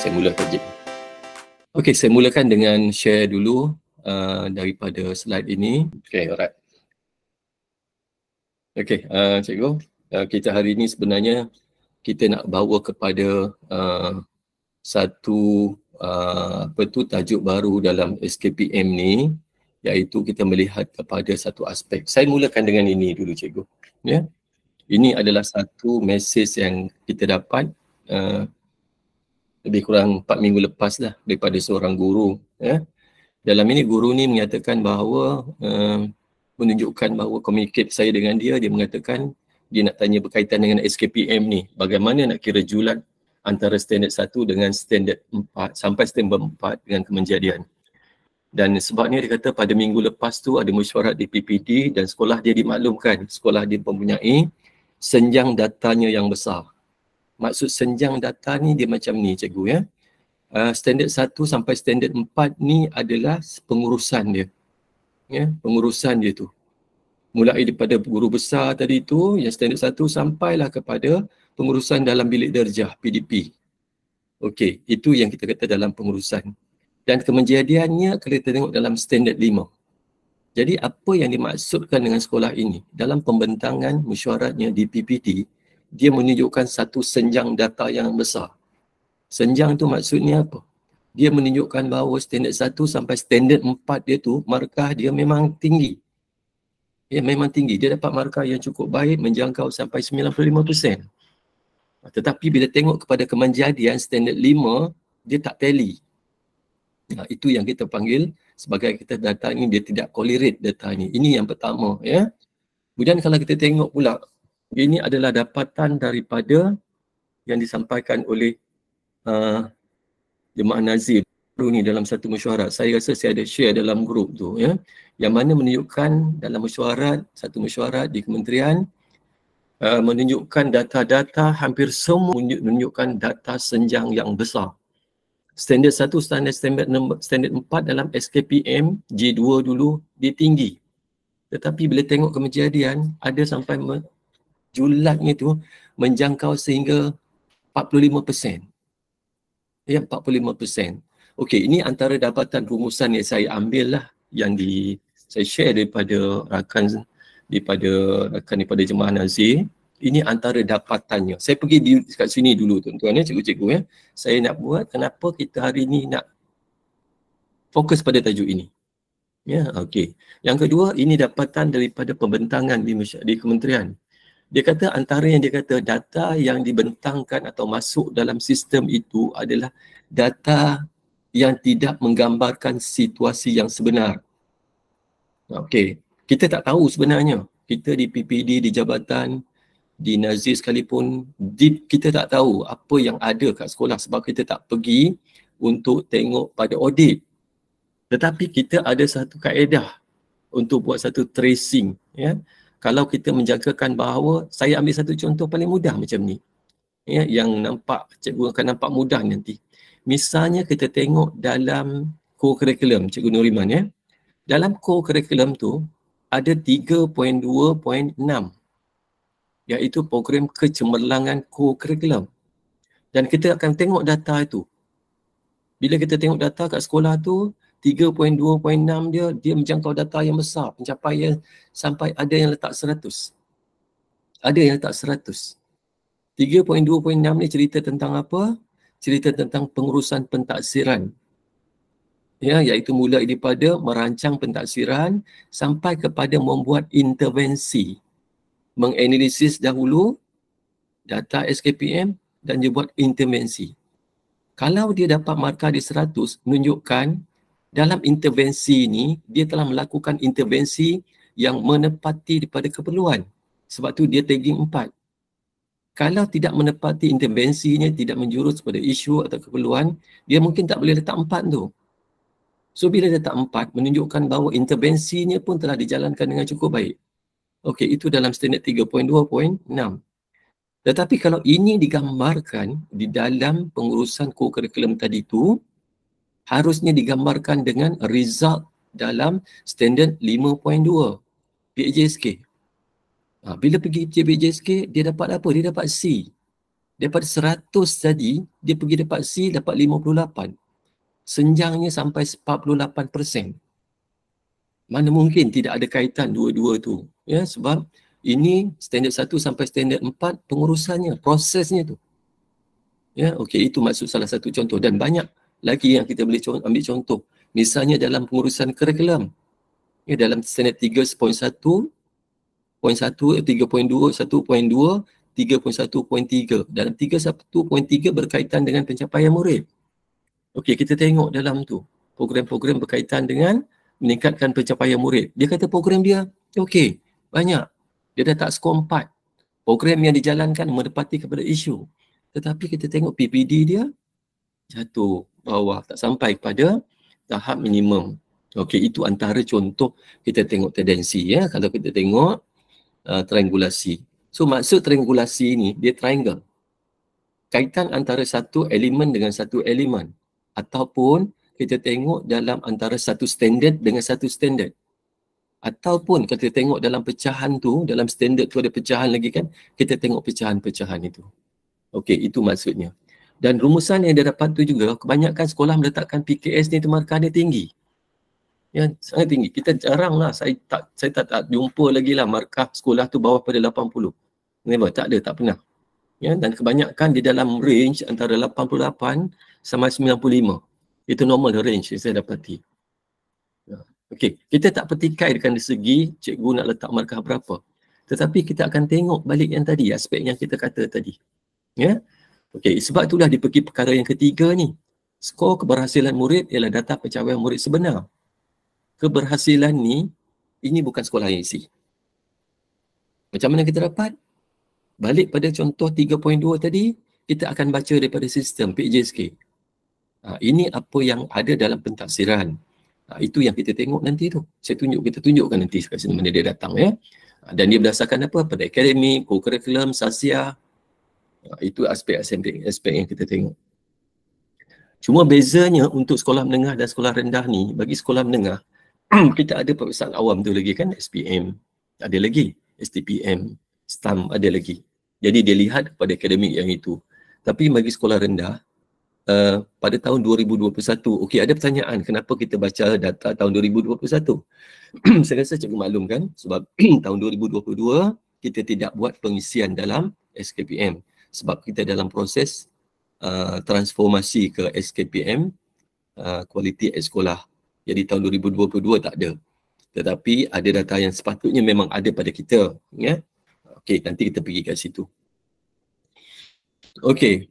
saya mulakan je. Okey, saya mulakan dengan share dulu daripada slide ini. Okey, alright. Okey, cikgu, kita hari ini sebenarnya kita nak bawa kepada satu tajuk baru dalam SKPM ni, iaitu kita melihat kepada satu aspek. Saya mulakan dengan ini dulu, cikgu. Ya, ini adalah satu mesej yang kita dapat lebih kurang 4 minggu lepas dah daripada seorang guru. Ya, dalam ini guru ni menyatakan bahawa menunjukkan bahawa communicate saya dengan dia, dia mengatakan dia nak tanya berkaitan dengan SKPM ni, bagaimana nak kira julat antara standard 1 dengan standard 4 sampai standard 4 dengan kemenjadian. Dan sebabnya dia kata pada minggu lepas tu ada mesyuarat di PPD dan sekolah dia dimaklumkan, sekolah dia mempunyai senjang datanya yang besar. Maksud senjang data ni dia macam ni, cikgu, ya. Standard 1 sampai standard 4 ni adalah pengurusan dia. Ya, pengurusan dia tu. Mulai daripada guru besar tadi tu, yang standard 1 sampailah kepada pengurusan dalam bilik darjah, PDP. Okey, itu yang kita kata dalam pengurusan. Dan kemenjadiannya kalau kita tengok dalam standard 5. Jadi apa yang dimaksudkan dengan sekolah ini? Dalam pembentangan mesyuaratnya di PPD, dia menunjukkan satu senjang data yang besar. Senjang tu maksudnya apa? Dia menunjukkan bahawa standard 1 sampai standard 4 dia tu, markah dia memang tinggi. Ya, memang tinggi. Dia dapat markah yang cukup baik, menjangkau sampai 95%. Tetapi bila tengok kepada kemenjadian standard 5, dia tak tally. Itu yang kita panggil sebagai kita data ini dia tidak correlate data ini. Ini yang pertama, ya. Kemudian kalau kita tengok pula, ini adalah dapatan daripada yang disampaikan oleh Jemaah Nazir baru ni dalam satu mesyuarat. Saya rasa saya ada share dalam grup tu, ya. Yang mana menunjukkan dalam mesyuarat, satu mesyuarat di kementerian menunjukkan data-data hampir semua menunjukkan data senjang yang besar. Standard 1, standard 4 dalam SKPM J2 dulu dia tinggi. Tetapi bila tengok kejadian ada sampai julatnya tu menjangkau sehingga 45%. Ya, 45%. Okey, ini antara dapatan rumusan yang saya ambil lah, yang saya share daripada rakan daripada Jemaah Nazir. Ini antara dapatannya. Saya pergi dekat sini dulu tuan-tuan, ya, cikgu-cikgu, ya. Saya nak buat kenapa kita hari ni nak fokus pada tajuk ini. Ya, okey. Yang kedua, ini dapatan daripada pembentangan di kementerian. Dia kata antara yang dia kata data yang dibentangkan atau masuk dalam sistem itu adalah data yang tidak menggambarkan situasi yang sebenar. Okey, kita tak tahu sebenarnya. Kita di PPD, di jabatan, di Nazir sekalipun, kita tak tahu apa yang ada kat sekolah sebab kita tak pergi untuk tengok pada audit. Tetapi kita ada satu kaedah untuk buat satu tracing, ya. Kalau kita menjangkakan bahawa, saya ambil satu contoh paling mudah macam ni, ya, yang nampak, cikgu akan nampak mudah nanti. Misalnya kita tengok dalam core curriculum, Cikgu Nuriman, ya. Dalam core curriculum tu ada 3.2.6, iaitu program kecemerlangan core curriculum. Dan kita akan tengok data itu. Bila kita tengok data kat sekolah tu, 3.2.6 dia menjangkau data yang besar, pencapaian sampai ada yang letak 100. Ada yang letak 100. 3.2.6 ni cerita tentang apa? Cerita tentang pengurusan pentaksiran. Ya, iaitu mulai daripada merancang pentaksiran sampai kepada membuat intervensi. Menganalisis dahulu data SKPM dan dia buat intervensi. Kalau dia dapat markah di 100, menunjukkan dalam intervensi ini, dia telah melakukan intervensi yang menepati daripada keperluan. Sebab tu dia tagging 4. Kalau tidak menepati intervensinya, tidak menjurus pada isu atau keperluan, dia mungkin tak boleh letak 4 tu. So bila letak 4, menunjukkan bahawa intervensinya pun telah dijalankan dengan cukup baik. Okey, itu dalam standard 3.2.6. Tetapi kalau ini digambarkan di dalam pengurusan core curriculum tadi tu, harusnya digambarkan dengan result dalam standard 5.2 PJSK. Bila pergi PJSK, dia dapat apa? Dia dapat C. Daripada 100 tadi, dia pergi dapat C dapat 58. Senjangnya sampai 48%. Mana mungkin tidak ada kaitan dua-dua tu. Ya, sebab ini standard 1 sampai standard 4 pengurusannya, prosesnya tu. Ya, okey, itu maksud salah satu contoh dan banyak lagi yang kita boleh ambil contoh. Misalnya dalam pengurusan kurikulum. Ya, dalam standard 3.1, 3.2, 1.2, 3.1.3. Dalam 3.1.3 berkaitan dengan pencapaian murid. Okey, kita tengok dalam tu. Program-program berkaitan dengan meningkatkan pencapaian murid. Dia kata program dia, okey, banyak. Dia dah tak skor 4. Program yang dijalankan menepati kepada isu. Tetapi kita tengok PPD dia jatuh bawah, tak sampai pada tahap minimum. Okey, itu antara contoh kita tengok tendensi ya. Kalau kita tengok triangulasi. So maksud triangulasi ni dia triangle. Kaitan antara satu elemen dengan satu elemen. Ataupun kita tengok dalam antara satu standard dengan satu standard. Ataupun kita tengok dalam pecahan tu, dalam standard tu ada pecahan lagi kan, kita tengok pecahan-pecahan itu. Okey, itu maksudnya. Dan rumusan yang dia dapat tu juga, kebanyakan sekolah meletakkan PKS ni tu markah dia tinggi. Ya, sangat tinggi. Kita jarang lah, saya tak jumpa lagi lah markah sekolah tu bawah pada 80. Never, tak ada, tak pernah. Ya, dan kebanyakan di dalam range antara 88 sampai 95. Itu normal range yang saya dapati. Ya. Okey, kita tak petikai dengan segi cikgu nak letak markah berapa. Tetapi kita akan tengok balik yang tadi, aspek yang kita kata tadi. Ya. Okey, sebab itulah di perkara yang ketiga ni. Skor keberhasilan murid ialah data pencapaian murid sebenar. Keberhasilan ni, ini bukan sekolah IC. Macam mana kita dapat? Balik pada contoh 3.2 tadi, kita akan baca daripada sistem PJSK. Ini apa yang ada dalam pentafsiran. Itu yang kita tengok nanti tu. Kita tunjukkan nanti kat sini mana dia datang ya. Dan dia berdasarkan apa? Pada akademik, co-curriculum, sasia. Itu aspek-aspek yang kita tengok. Cuma bezanya untuk sekolah menengah dan sekolah rendah ni, bagi sekolah menengah, kita ada peperiksaan awam tu lagi kan, SPM, ada lagi, STPM, STAM ada lagi. Jadi dia lihat pada akademik yang itu. Tapi bagi sekolah rendah, pada tahun 2021, okey ada pertanyaan kenapa kita baca data tahun 2021? Saya rasa cikgu maklum kan, sebab tahun 2022 kita tidak buat pengisian dalam SKPM. Sebab kita dalam proses transformasi ke SKPM, kualiti sekolah. Jadi tahun 2022 tak ada. Tetapi ada data yang sepatutnya memang ada pada kita. Ya? Okey, nanti kita pergi kat situ. Okey.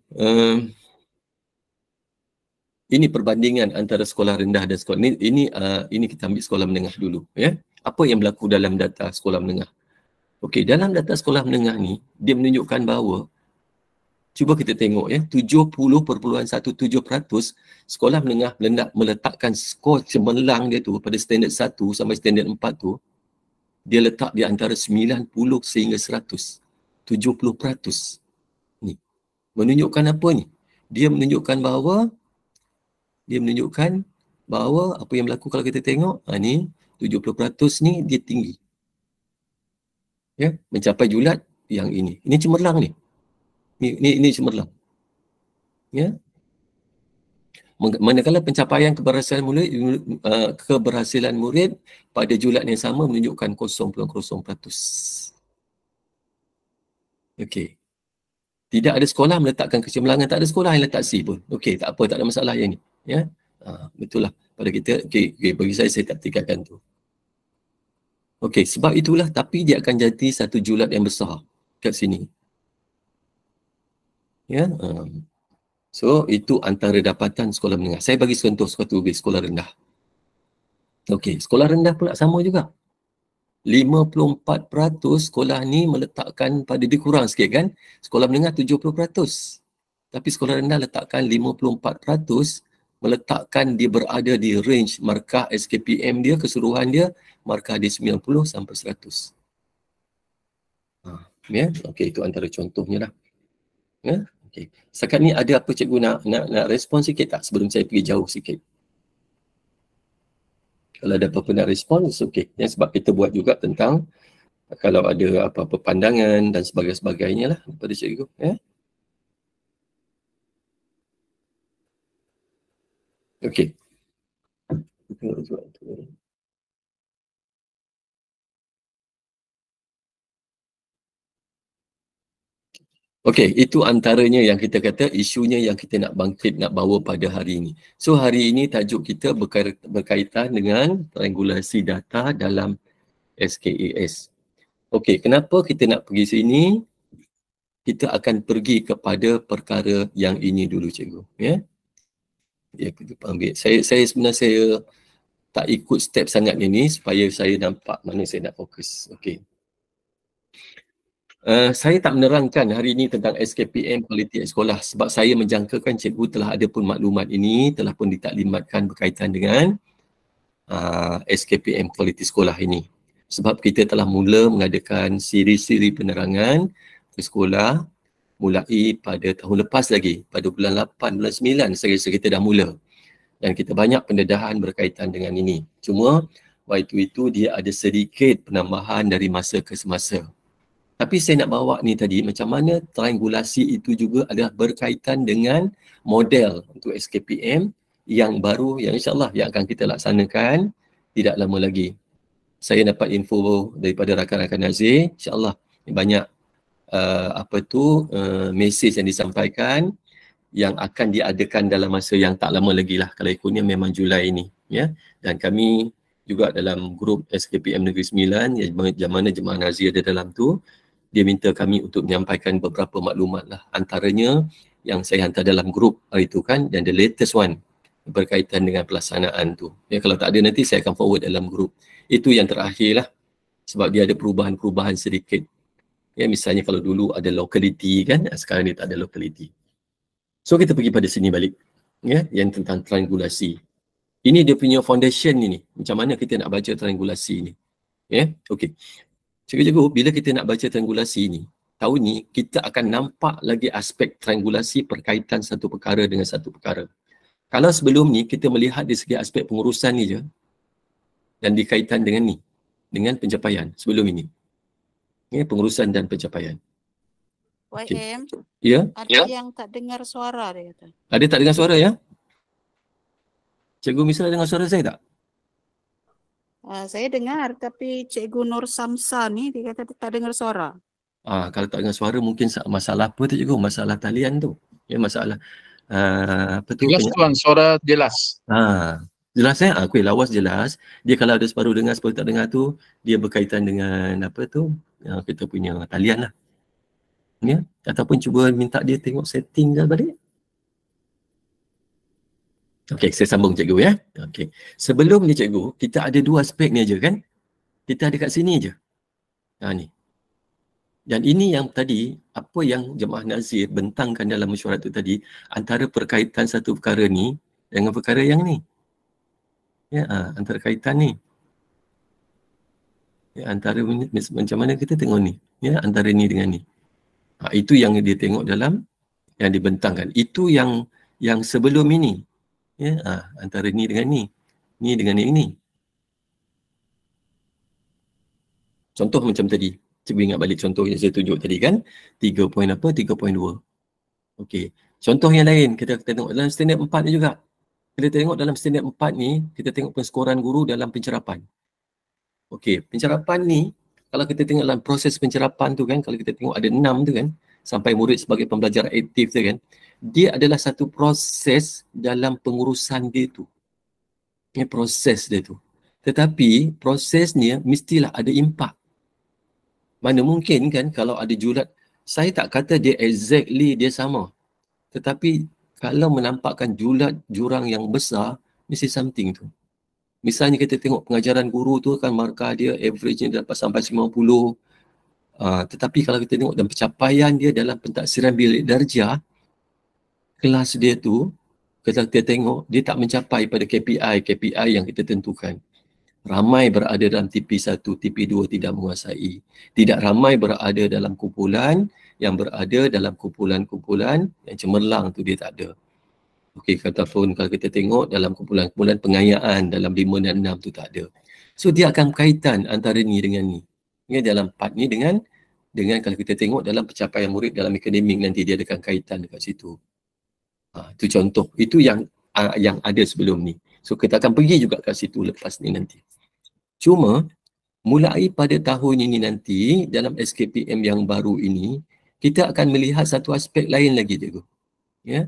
Ini perbandingan antara sekolah rendah dan sekolah. Ini kita ambil sekolah menengah dulu. Ya? Apa yang berlaku dalam data sekolah menengah? Okey, dalam data sekolah menengah ni, dia menunjukkan bahawa cuba kita tengok ya, 70.17% sekolah menengah meletakkan skor cemerlang dia tu pada standard 1 sampai standard 4 tu, dia letak di antara 90 sehingga 100. 70%. Ni. Menunjukkan apa ni? Dia menunjukkan bahawa apa yang berlaku kalau kita tengok, ni 70% ni dia tinggi. Ya, mencapai julat yang ini. Ini cemerlang ni. Ini cemerlang. Ya. Manakala pencapaian keberhasilan murid pada julat yang sama menunjukkan 0.0%. Okey. Tidak ada sekolah meletakkan kecemerlangan, tak ada sekolah yang letak C pun. Okey, tak apa, tak ada masalah yang ni. Ya. Betul lah pada kita. Okey, bagi saya tak tinggalkan tu. Okey, sebab itulah tapi dia akan jadi satu julat yang besar kat sini. Ya. So, itu antara dapatan sekolah menengah. Saya bagi contoh satu lagi, sekolah rendah. Okey, sekolah rendah pula sama juga. 54% sekolah ni meletakkan pada dia kurang sikit kan. Sekolah menengah 70%. Tapi sekolah rendah letakkan 54% meletakkan dia berada di range markah SKPM dia, keseluruhan dia, markah dia 90 sampai 100. Ya, okey, itu antara contohnya lah. Ya. Okay. Setakat ni ada apa cikgu nak respon sikit tak sebelum saya pergi jauh sikit? Kalau ada apa-apa nak respon, okey. Ya, sebab kita buat juga tentang kalau ada apa-apa pandangan dan sebagainya lah daripada cikgu. Ya. Okey. Okey, itu antaranya yang kita kata isunya yang kita nak bangkit, nak bawa pada hari ini. So hari ini tajuk kita berkaitan dengan triangulasi data dalam SKAS. Okey, kenapa kita nak pergi sini? Kita akan pergi kepada perkara yang ini dulu cikgu, ya. Ya, kita ambil. Saya sebenarnya saya tak ikut step sangat ini supaya saya nampak mana saya nak fokus. Okey. Saya tak menerangkan hari ini tentang SKPM kualiti sekolah sebab saya menjangkakan cikgu telah ada pun maklumat ini, telah pun ditaklimatkan berkaitan dengan SKPM kualiti sekolah ini. Sebab kita telah mula mengadakan siri-siri penerangan ke sekolah mulai pada tahun lepas lagi, pada bulan 8, bulan 9 saya rasa kita dah mula. Dan kita banyak pendedahan berkaitan dengan ini. Cuma waktu itu dia ada sedikit penambahan dari masa ke semasa. Tapi saya nak bawa ni tadi, macam mana triangulasi itu juga adalah berkaitan dengan model untuk SKPM yang baru, yang insyaAllah yang akan kita laksanakan tidak lama lagi. Saya dapat info daripada rakan-rakan Nazir, insyaAllah banyak mesej yang disampaikan yang akan diadakan dalam masa yang tak lama lagi lah. Kalau ikutnya memang Julai ini. Ya. Dan kami juga dalam grup SKPM Negeri Sembilan, yang mana Jemaah Nazir ada dalam tu, dia minta kami untuk menyampaikan beberapa maklumat lah. Antaranya yang saya hantar dalam grup hari itu kan, dan the latest one berkaitan dengan pelaksanaan tu. Ya, kalau tak ada nanti saya akan forward dalam grup. Itu yang terakhir lah. Sebab dia ada perubahan-perubahan sedikit. Ya, misalnya kalau dulu ada locality kan, sekarang ni tak ada locality. So kita pergi pada sini balik. Ya, yang tentang triangulasi. Ini dia punya foundation ni. Macam mana kita nak baca triangulasi ni. Ya, okey. Cikgu-cikgu, bila kita nak baca triangulasi ni, tahun ni kita akan nampak lagi aspek triangulasi perkaitan satu perkara dengan satu perkara. Kalau sebelum ni kita melihat dari segi aspek pengurusan ni je dan dikaitan dengan ni, dengan pencapaian sebelum ini. Ya, pengurusan dan pencapaian. YM, ya? Ada yang tak dengar suara dia kata. Ada tak dengar suara ya? Cikgu Misra dengar suara saya tak? Saya dengar, tapi Cikgu Nur Samsa ni dia kata tak dengar suara. Kalau tak dengar suara mungkin masalah apa tu cikgu? Masalah talian tu. Ya, masalah apa tu? Jelas tuan, suara jelas. Jelas ya? Okey, lawas jelas. Dia kalau ada separuh dengar, separuh tak dengar tu, dia berkaitan dengan apa tu? Kita punya talian lah. Ya? Ataupun cuba minta dia tengok setting dah balik. Okey, saya sambung cikgu ya. Okey. Sebelum ni cikgu, kita ada dua aspek ni aja kan? Kita ada kat sini je. Ni. Dan ini yang tadi, apa yang Jemaah Nazir bentangkan dalam mesyuarat tu tadi, antara perkaitan satu perkara ni dengan perkara yang ni. Ya, antara kaitan ni. Ya, antara macam mana kita tengok ni. Ya, antara ni dengan ni. Itu yang dia tengok dalam yang dibentangkan. Itu yang sebelum ini. Ya, antara ni dengan ni. Ni dengan ini. Contoh macam tadi. Cuba ingat balik contoh yang saya tunjuk tadi kan. 3.2. Okey. Contoh yang lain kita tengok dalam standard 4 ni juga. Kita tengok dalam standard 4 ni, kita tengok penskoran guru dalam pencerapan. Okey, pencerapan ni kalau kita tengok dalam proses pencerapan tu kan, kalau kita tengok ada 6 tu kan, sampai murid sebagai pembelajar aktif tu kan, dia adalah satu proses dalam pengurusan dia tu. Ini proses dia tu. Tetapi prosesnya mestilah ada impak. Mana mungkin kan kalau ada jurat, saya tak kata dia exactly dia sama. Tetapi kalau menampakkan jurat jurang yang besar, mesti something tu. Misalnya kita tengok pengajaran guru tu kan markah dia average-nya dapat sampai 50. Tetapi kalau kita tengok dan pencapaian dia dalam pentaksiran bilik darjah, kelas dia tu, kalau kita tengok, dia tak mencapai pada KPI yang kita tentukan. Ramai berada dalam TP1, TP2 tidak menguasai. Tidak ramai berada dalam kumpulan yang berada dalam kumpulan-kumpulan yang cemerlang tu dia tak ada. Okey, ataupun kalau kita tengok dalam kumpulan-kumpulan pengayaan dalam 5 dan 6 tu tak ada. So dia akan berkaitan antara ni dengan ni. Ya, dalam part ni dengan kalau kita tengok dalam pencapaian murid dalam akademik nanti dia akan kaitan dekat situ. Itu contoh. Itu yang yang ada sebelum ni. So kita akan pergi juga kat situ lepas ni nanti. Cuma mulai pada tahun ini nanti dalam SKPM yang baru ini, kita akan melihat satu aspek lain lagi, cikgu. Ya.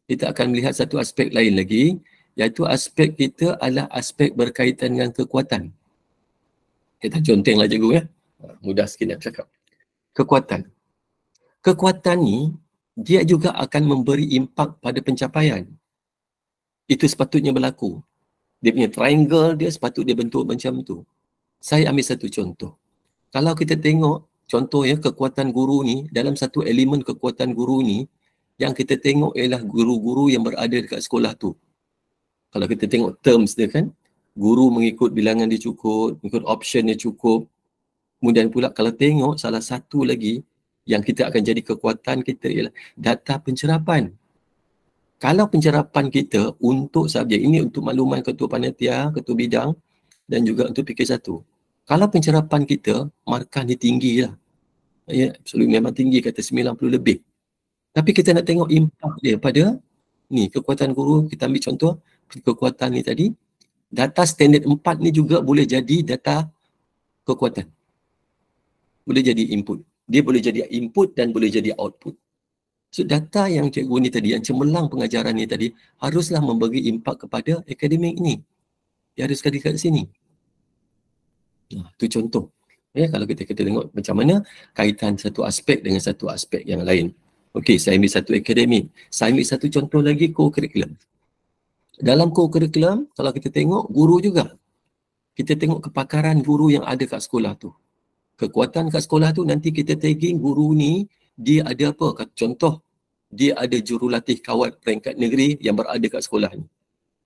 Kita akan melihat satu aspek lain lagi, iaitu aspek kita adalah aspek berkaitan dengan kekuatan. Kita contenglah cikgu ya. Mudah sikit nak cakap. Kekuatan. Kekuatan ni dia juga akan memberi impak pada pencapaian. Itu sepatutnya berlaku. Dia punya triangle dia sepatutnya bentuk macam tu. Saya ambil satu contoh. Kalau kita tengok contoh ya, kekuatan guru ni, dalam satu elemen kekuatan guru ni, yang kita tengok ialah guru-guru yang berada dekat sekolah tu. Kalau kita tengok terms dia kan, guru mengikut bilangan dia cukup, mengikut option dia cukup. Kemudian pula kalau tengok salah satu lagi yang kita akan jadi kekuatan kita ialah data pencerapan. Kalau pencerapan kita untuk subjek, ini untuk makluman ketua panitia, ketua bidang dan juga untuk PK1. Kalau pencerapan kita, markah ni tinggi lah. Ya, absolut memang tinggi, kata 90 lebih. Tapi kita nak tengok impak dia pada ni, kekuatan guru. Kita ambil contoh kekuatan ni tadi. Data standard 4 ni juga boleh jadi data kekuatan. Boleh jadi input. Dia boleh jadi input dan boleh jadi output. So data yang cikgu ni tadi, yang cemerlang pengajaran ni tadi, haruslah memberi impak kepada akademik ni. Dia harus kali kat sini. Nah, itu contoh. Ya, kalau kita tengok macam mana kaitan satu aspek dengan satu aspek yang lain. Okey, saya ambil satu akademik. Saya ambil satu contoh lagi, co-curriculum. Dalam co-curriculum, kalau kita tengok guru juga. Kita tengok kepakaran guru yang ada kat sekolah tu. Kekuatan kat sekolah tu nanti kita tagging guru ni, dia ada apa? Contoh, dia ada jurulatih kawat peringkat negeri yang berada kat sekolah ni.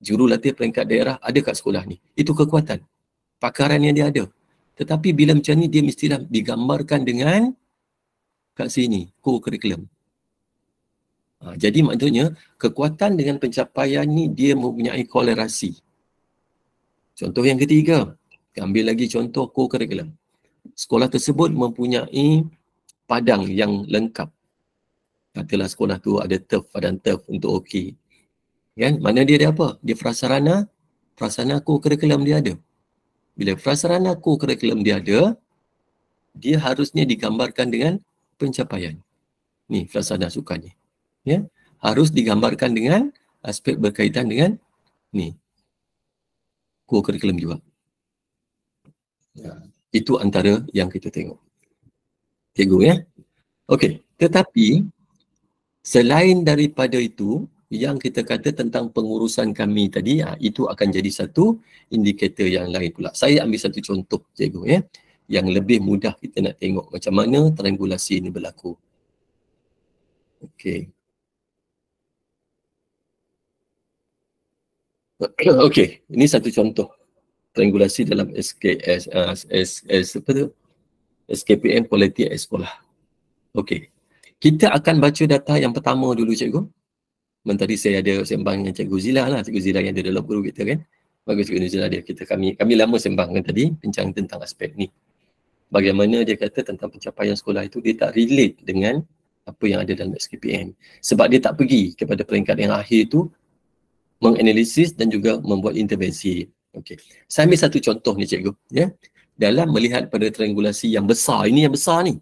Jurulatih peringkat daerah ada kat sekolah ni. Itu kekuatan. Pakaran yang dia ada. Tetapi bila macam ni, dia mestilah digambarkan dengan kat sini, co-curriculum. Jadi maksudnya kekuatan dengan pencapaian ni dia mempunyai kolerasi. Contoh yang ketiga, ambil lagi contoh co-curriculum. Sekolah tersebut mempunyai padang yang lengkap. Katalah sekolah tu ada turf, padang turf untuk hoki. Kan? Mana dia ada apa? Dia prasarana co-curriculum dia ada. Bila prasarana co-curriculum dia ada, dia harusnya digambarkan dengan pencapaian. Ni prasarana sukan ni. Ya, harus digambarkan dengan aspek berkaitan dengan ni co-curriculum juga. Ya, itu antara yang kita tengok. Cikgu ya. Okey, tetapi selain daripada itu yang kita kata tentang pengurusan kami tadi, itu akan jadi satu indikator yang lain pula. Saya ambil satu contoh cikgu ya, yang lebih mudah kita nak tengok macam mana triangulasi ini berlaku. Okey. Okey, ini satu contoh triangulasi dalam SKPM Quality at Sekolah. Okey, kita akan baca data yang pertama dulu cikgu. Tadi saya ada sembang dengan Cikgu Zila lah, Cikgu Zila yang ada dalam guru kita kan. Bagus Cikgu Zila dia, kami lama sembang kan tadi, bincang tentang aspek ni. Bagaimana dia kata tentang pencapaian sekolah itu, dia tak relate dengan apa yang ada dalam SKPM. Sebab dia tak pergi kepada peringkat yang akhir tu, menganalisis dan juga membuat intervensi. Okey. Saya ambil satu contoh ni cikgu, ya. Dalam melihat pada triangulasi yang besar, ini yang besar ni.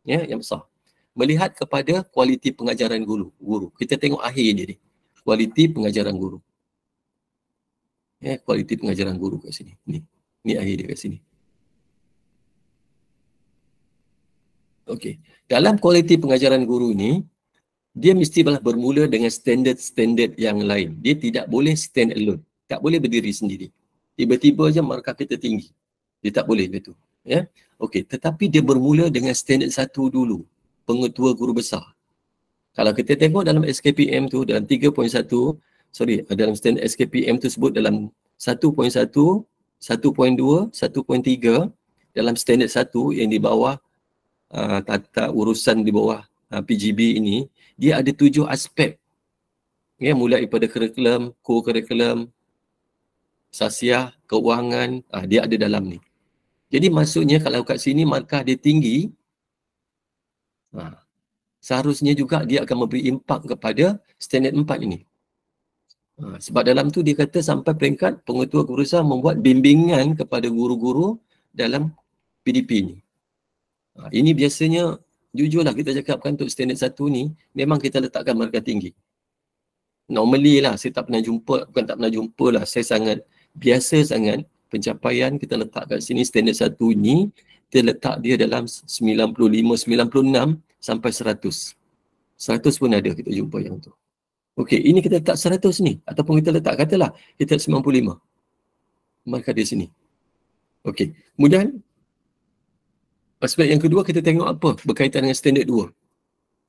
Ya, yang besar. Melihat kepada kualiti pengajaran guru. Kita tengok akhir dia ni. Kualiti pengajaran guru. Ya, kualiti pengajaran guru kat sini. Ni akhir dia kat sini. Okey. Dalam kualiti pengajaran guru ni, dia mesti bermula dengan standard-standard yang lain. Dia tidak boleh stand alone. Tak boleh berdiri sendiri. Tiba-tiba je markah kita tinggi. Dia tak boleh begitu. Ya? Okey, tetapi dia bermula dengan standard 1 dulu. Pengetua guru besar. Kalau kita tengok dalam SKPM tu, dalam 3.1, dalam standard SKPM tu sebut dalam 1.1, 1.2, 1.3, dalam standard 1 yang di bawah tata urusan di bawah PGB ini, dia ada 7 aspek. Ya, mulai daripada kurikulum, co-curriculum, sasiah, keuangan, dia ada dalam ni. Jadi maksudnya kalau kat sini markah dia tinggi, seharusnya juga dia akan memberi impak kepada standard 4 ini. Sebab dalam tu dia kata sampai peringkat pengetua kepengurusan membuat bimbingan kepada guru-guru dalam PDP ni. Ini biasanya, jujurlah kita cakapkan untuk standard 1 ni, memang kita letakkan markah tinggi. Normally lah, saya tak pernah jumpa, bukan tak pernah jumpa lah, saya sangat, biasa sangat pencapaian kita letak kat sini standard 1 ni, kita letak dia dalam 95, 96 sampai 100. 100 pun ada kita jumpa yang tu. Okey, ini kita letak 100 ni, ataupun kita letak, katalah kita 95. Markah dia sini. Okey, kemudian aspek yang kedua kita tengok apa berkaitan dengan standard 2.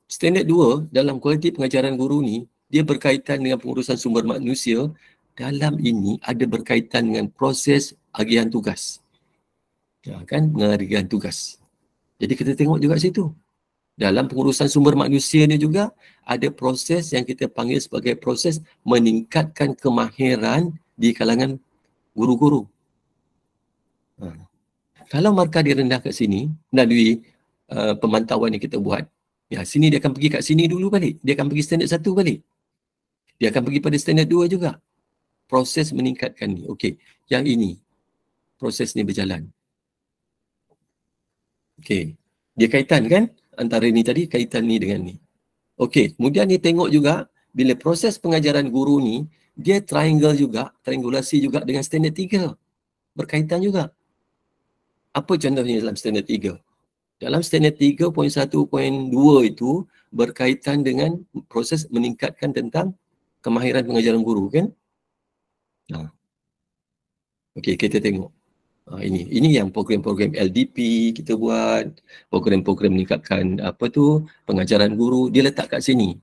Standard 2 dalam kualiti pengajaran guru ni, dia berkaitan dengan pengurusan sumber manusia. Dalam ini ada berkaitan dengan proses agihan tugas. Kan, penghargaan tugas. Jadi kita tengok juga situ. Dalam pengurusan sumber manusia ni juga ada proses yang kita panggil sebagai proses meningkatkan kemahiran di kalangan guru-guru. Kalau markah dia rendah kat sini melalui pemantauan yang kita buat, sini dia akan pergi kat sini dulu balik. Dia akan pergi standard 1 balik. Dia akan pergi pada standard 2 juga. Proses meningkatkan ni. Okey, yang ini proses ni berjalan. Okey, dia kaitan kan? Antara ni tadi, kaitan ni dengan ni. Okey, kemudian dia tengok juga bila proses pengajaran guru ni, dia triangulasi juga dengan standard 3. Berkaitan juga. Apa contohnya dalam standard 3? Dalam standard 3.1.2 itu berkaitan dengan proses meningkatkan tentang kemahiran pengajaran guru, kan? Okey, kita tengok. Ini yang program-program LDP kita buat, program-program meningkatkan pengajaran guru, dia letak kat sini.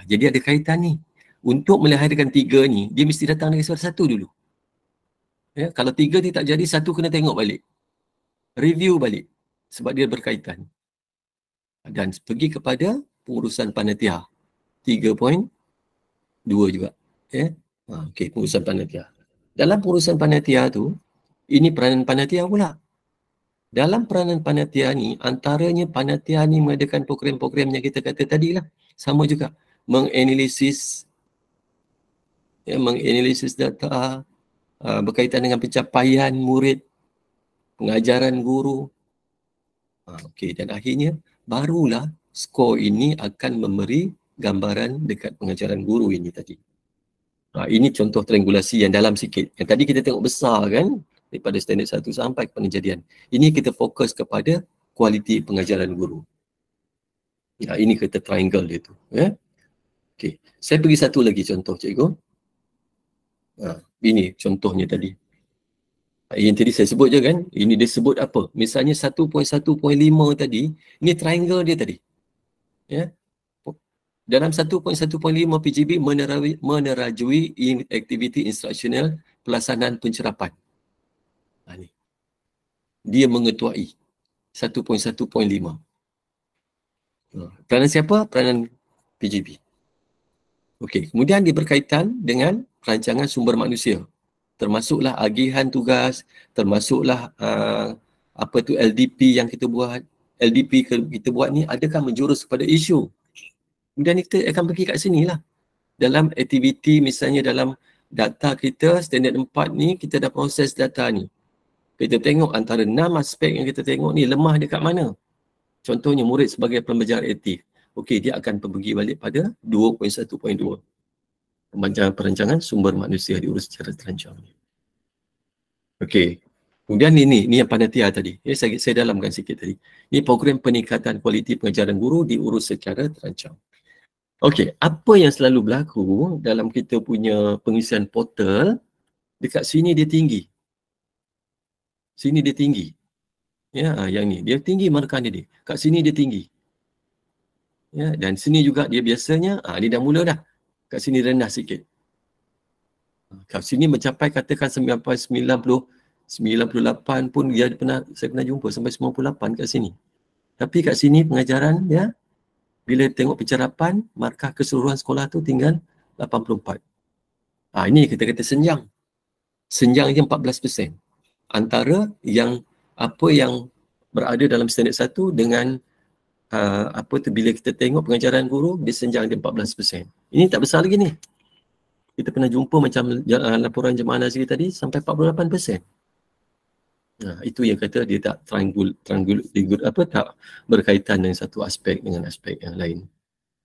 Jadi ada kaitan ni. Untuk melahirkan 3 ni, dia mesti datang dari suara 1 dulu. Ya, kalau 3 ni tak jadi, 1 kena tengok balik. Review balik. Sebab dia berkaitan. Dan pergi kepada pengurusan panitia. 3.2 juga. Ya. Okey, pengurusan panitia. Dalam pengurusan panitia tu, ini peranan panitia pula. Dalam peranan panitia ni, antaranya panitia ni mengadakan program-program yang kita kata tadi lah. Sama juga. Menganalisis data berkaitan dengan pencapaian murid, pengajaran guru. Okey, dan akhirnya barulah skor ini akan memberi gambaran dekat pengajaran guru ini tadi. Ini contoh triangulasi yang dalam sikit. Yang tadi kita tengok besar kan, daripada standard 1 sampai ke penjadian. Ini kita fokus kepada kualiti pengajaran guru. Ini kita triangle dia tu. Ya? Okey, saya bagi satu lagi contoh, cikgu. Ini contohnya tadi. Yang tadi saya sebut je kan, ini dia sebut apa? Misalnya 1.1.5 tadi, ini triangle dia tadi. Ya? Dalam 1.1.5 PGB menerajui aktiviti instruksional pelaksanaan pencerapan. Ni. Dia mengetuai 1.1.5. Peranan siapa? Peranan PGB. Okey, kemudian dia berkaitan dengan perancangan sumber manusia. Termasuklah agihan tugas, termasuklah LDP yang kita buat. LDP kita buat ni adakah menjurus kepada isu? Kemudian kita akan pergi kat sini lah. Dalam aktiviti misalnya dalam data kita, standard 4 ni, kita dah proses data ni. Kita tengok antara 6 aspek yang kita tengok ni lemah dekat mana. Contohnya murid sebagai pembelajar aktif. Okey, dia akan pergi balik pada 2.1.2. Perancangan sumber manusia diurus secara terancang. Okey. Kemudian ini yang panitia tadi. Saya dalamkan sikit tadi. Ini program peningkatan kualiti pengajaran guru diurus secara terancang. Okey, apa yang selalu berlaku dalam kita punya pengisian portal, dekat sini dia tinggi. Sini dia tinggi. Ya, yang ni dia tinggi markah dia. Kat sini dia tinggi. Ya, dan sini juga dia biasanya ni dah mula dah. Kat sini rendah sikit. Kat sini mencapai katakan 98 pun saya pernah jumpa sampai 98 kat sini. Tapi kat sini pengajaran ya, bila tengok pencerapan, markah keseluruhan sekolah tu tinggal 84. Ini kita kata senjang. Senjang dia 14%. Antara yang yang berada dalam standard 1 dengan bila kita tengok pengajaran guru, dia senjang dia 14%. Ini tak besar lagi ni. Kita pernah jumpa macam laporan jemaah Nazir tadi sampai 48%. Itu yang kata dia tak tak berkaitan dengan satu aspek dengan aspek yang lain.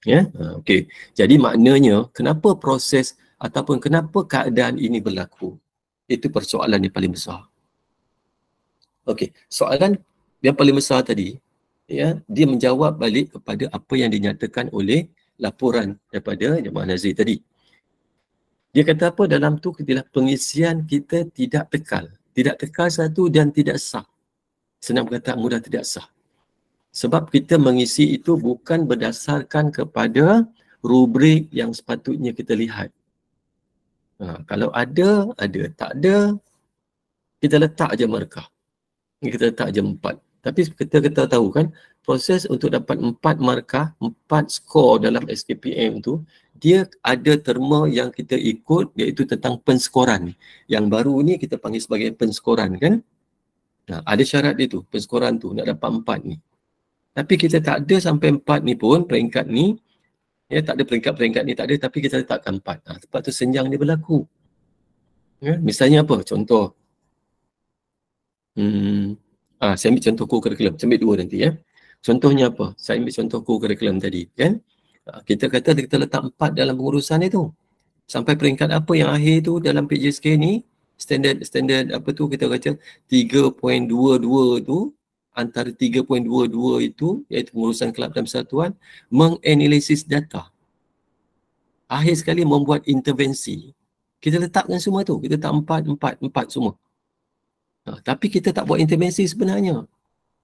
Ya, okey. Jadi maknanya kenapa proses ataupun kenapa keadaan ini berlaku? Itu persoalan yang paling besar. Okey, soalan yang paling besar tadi, ya, dia menjawab balik kepada apa yang dinyatakan oleh laporan daripada jemaah Nazir tadi. Dia kata apa dalam tu adalah pengisian kita tidak tekal satu dan tidak sah. Senang berkata mudah tidak sah. Sebab kita mengisi itu bukan berdasarkan kepada rubrik yang sepatutnya kita lihat. Kalau ada, tak ada, kita letak je markah. Kita letak je 4. Tapi kita tahu kan, proses untuk dapat 4 markah, 4 skor dalam SKPM tu, dia ada terma yang kita ikut iaitu tentang penskoran. Yang baru ni kita panggil sebagai penskoran kan. Ada syarat dia tu, penskoran tu nak dapat 4 ni. Tapi kita tak ada sampai 4 ni pun, peringkat ni, ya, tak ada peringkat-peringkat ni tak ada, tapi kita letakkan 4. Sebab tu senjang dia berlaku. Ya, misalnya apa? Contoh. Saya ambil contoh co-curriculum. Saya ambil 2 nanti ya. Contohnya apa? Saya ambil contoh co-curriculum tadi kan. Kita kata kita letak 4 dalam pengurusan itu. Sampai peringkat apa yang akhir tu dalam PJSK ni, standard apa tu kita kata 3.22 tu, antara 3.22 itu iaitu pengurusan kelab dan persatuan menganalisis data. Akhir sekali membuat intervensi. Kita letakkan semua tu, kita letak 4 semua. Tapi kita tak buat intervensi sebenarnya.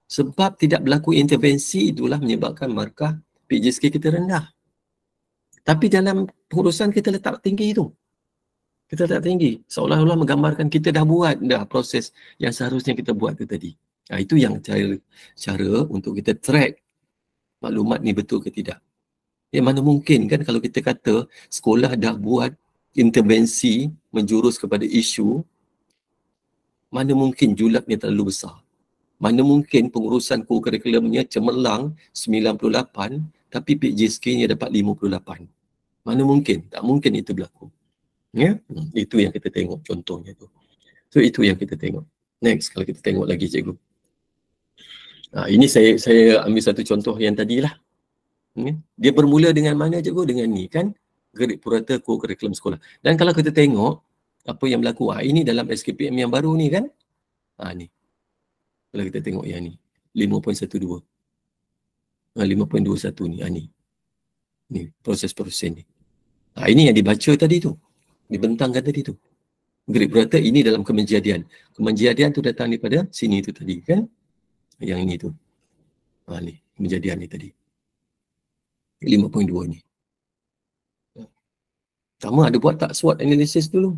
Sebab tidak berlaku intervensi itulah menyebabkan markah PJSK kita rendah. Tapi dalam pengurusan kita letak tinggi tu. Kita letak tinggi. Seolah-olah menggambarkan kita dah buat proses yang seharusnya kita buat tu tadi. Itu yang cara untuk kita track maklumat ni betul ke tidak. Mana mungkin kan kalau kita kata sekolah dah buat intervensi menjurus kepada isu, mana mungkin julatnya terlalu besar. Mana mungkin pengurusan co-curriculumnya cemerlang 98 tapi PJSK-nya dapat 58. Mana mungkin? Tak mungkin itu berlaku. Ya? Itu yang kita tengok contohnya tu. So itu yang kita tengok. Next kalau kita tengok lagi cikgu. Ini saya ambil satu contoh yang tadilah. Dia bermula dengan mana cikgu? Dengan ni kan. Gerik purata co-curriculum sekolah. Dan kalau kita tengok apa yang berlaku. Ini dalam SKPM yang baru ni kan. Ni. Kalau kita tengok yang ni. 5.12. 5.21 ni. Ni proses-proses ni. Ini yang dibaca tadi tu. Dibentangkan tadi tu. Gerik purata ini dalam kemenjadian. Kemenjadian tu datang daripada sini tu tadi kan. Yang ini tu. Ni. Kemenjadian ni tadi. 5.2 ni. Pertama ada buat tak SWOT analysis dulu.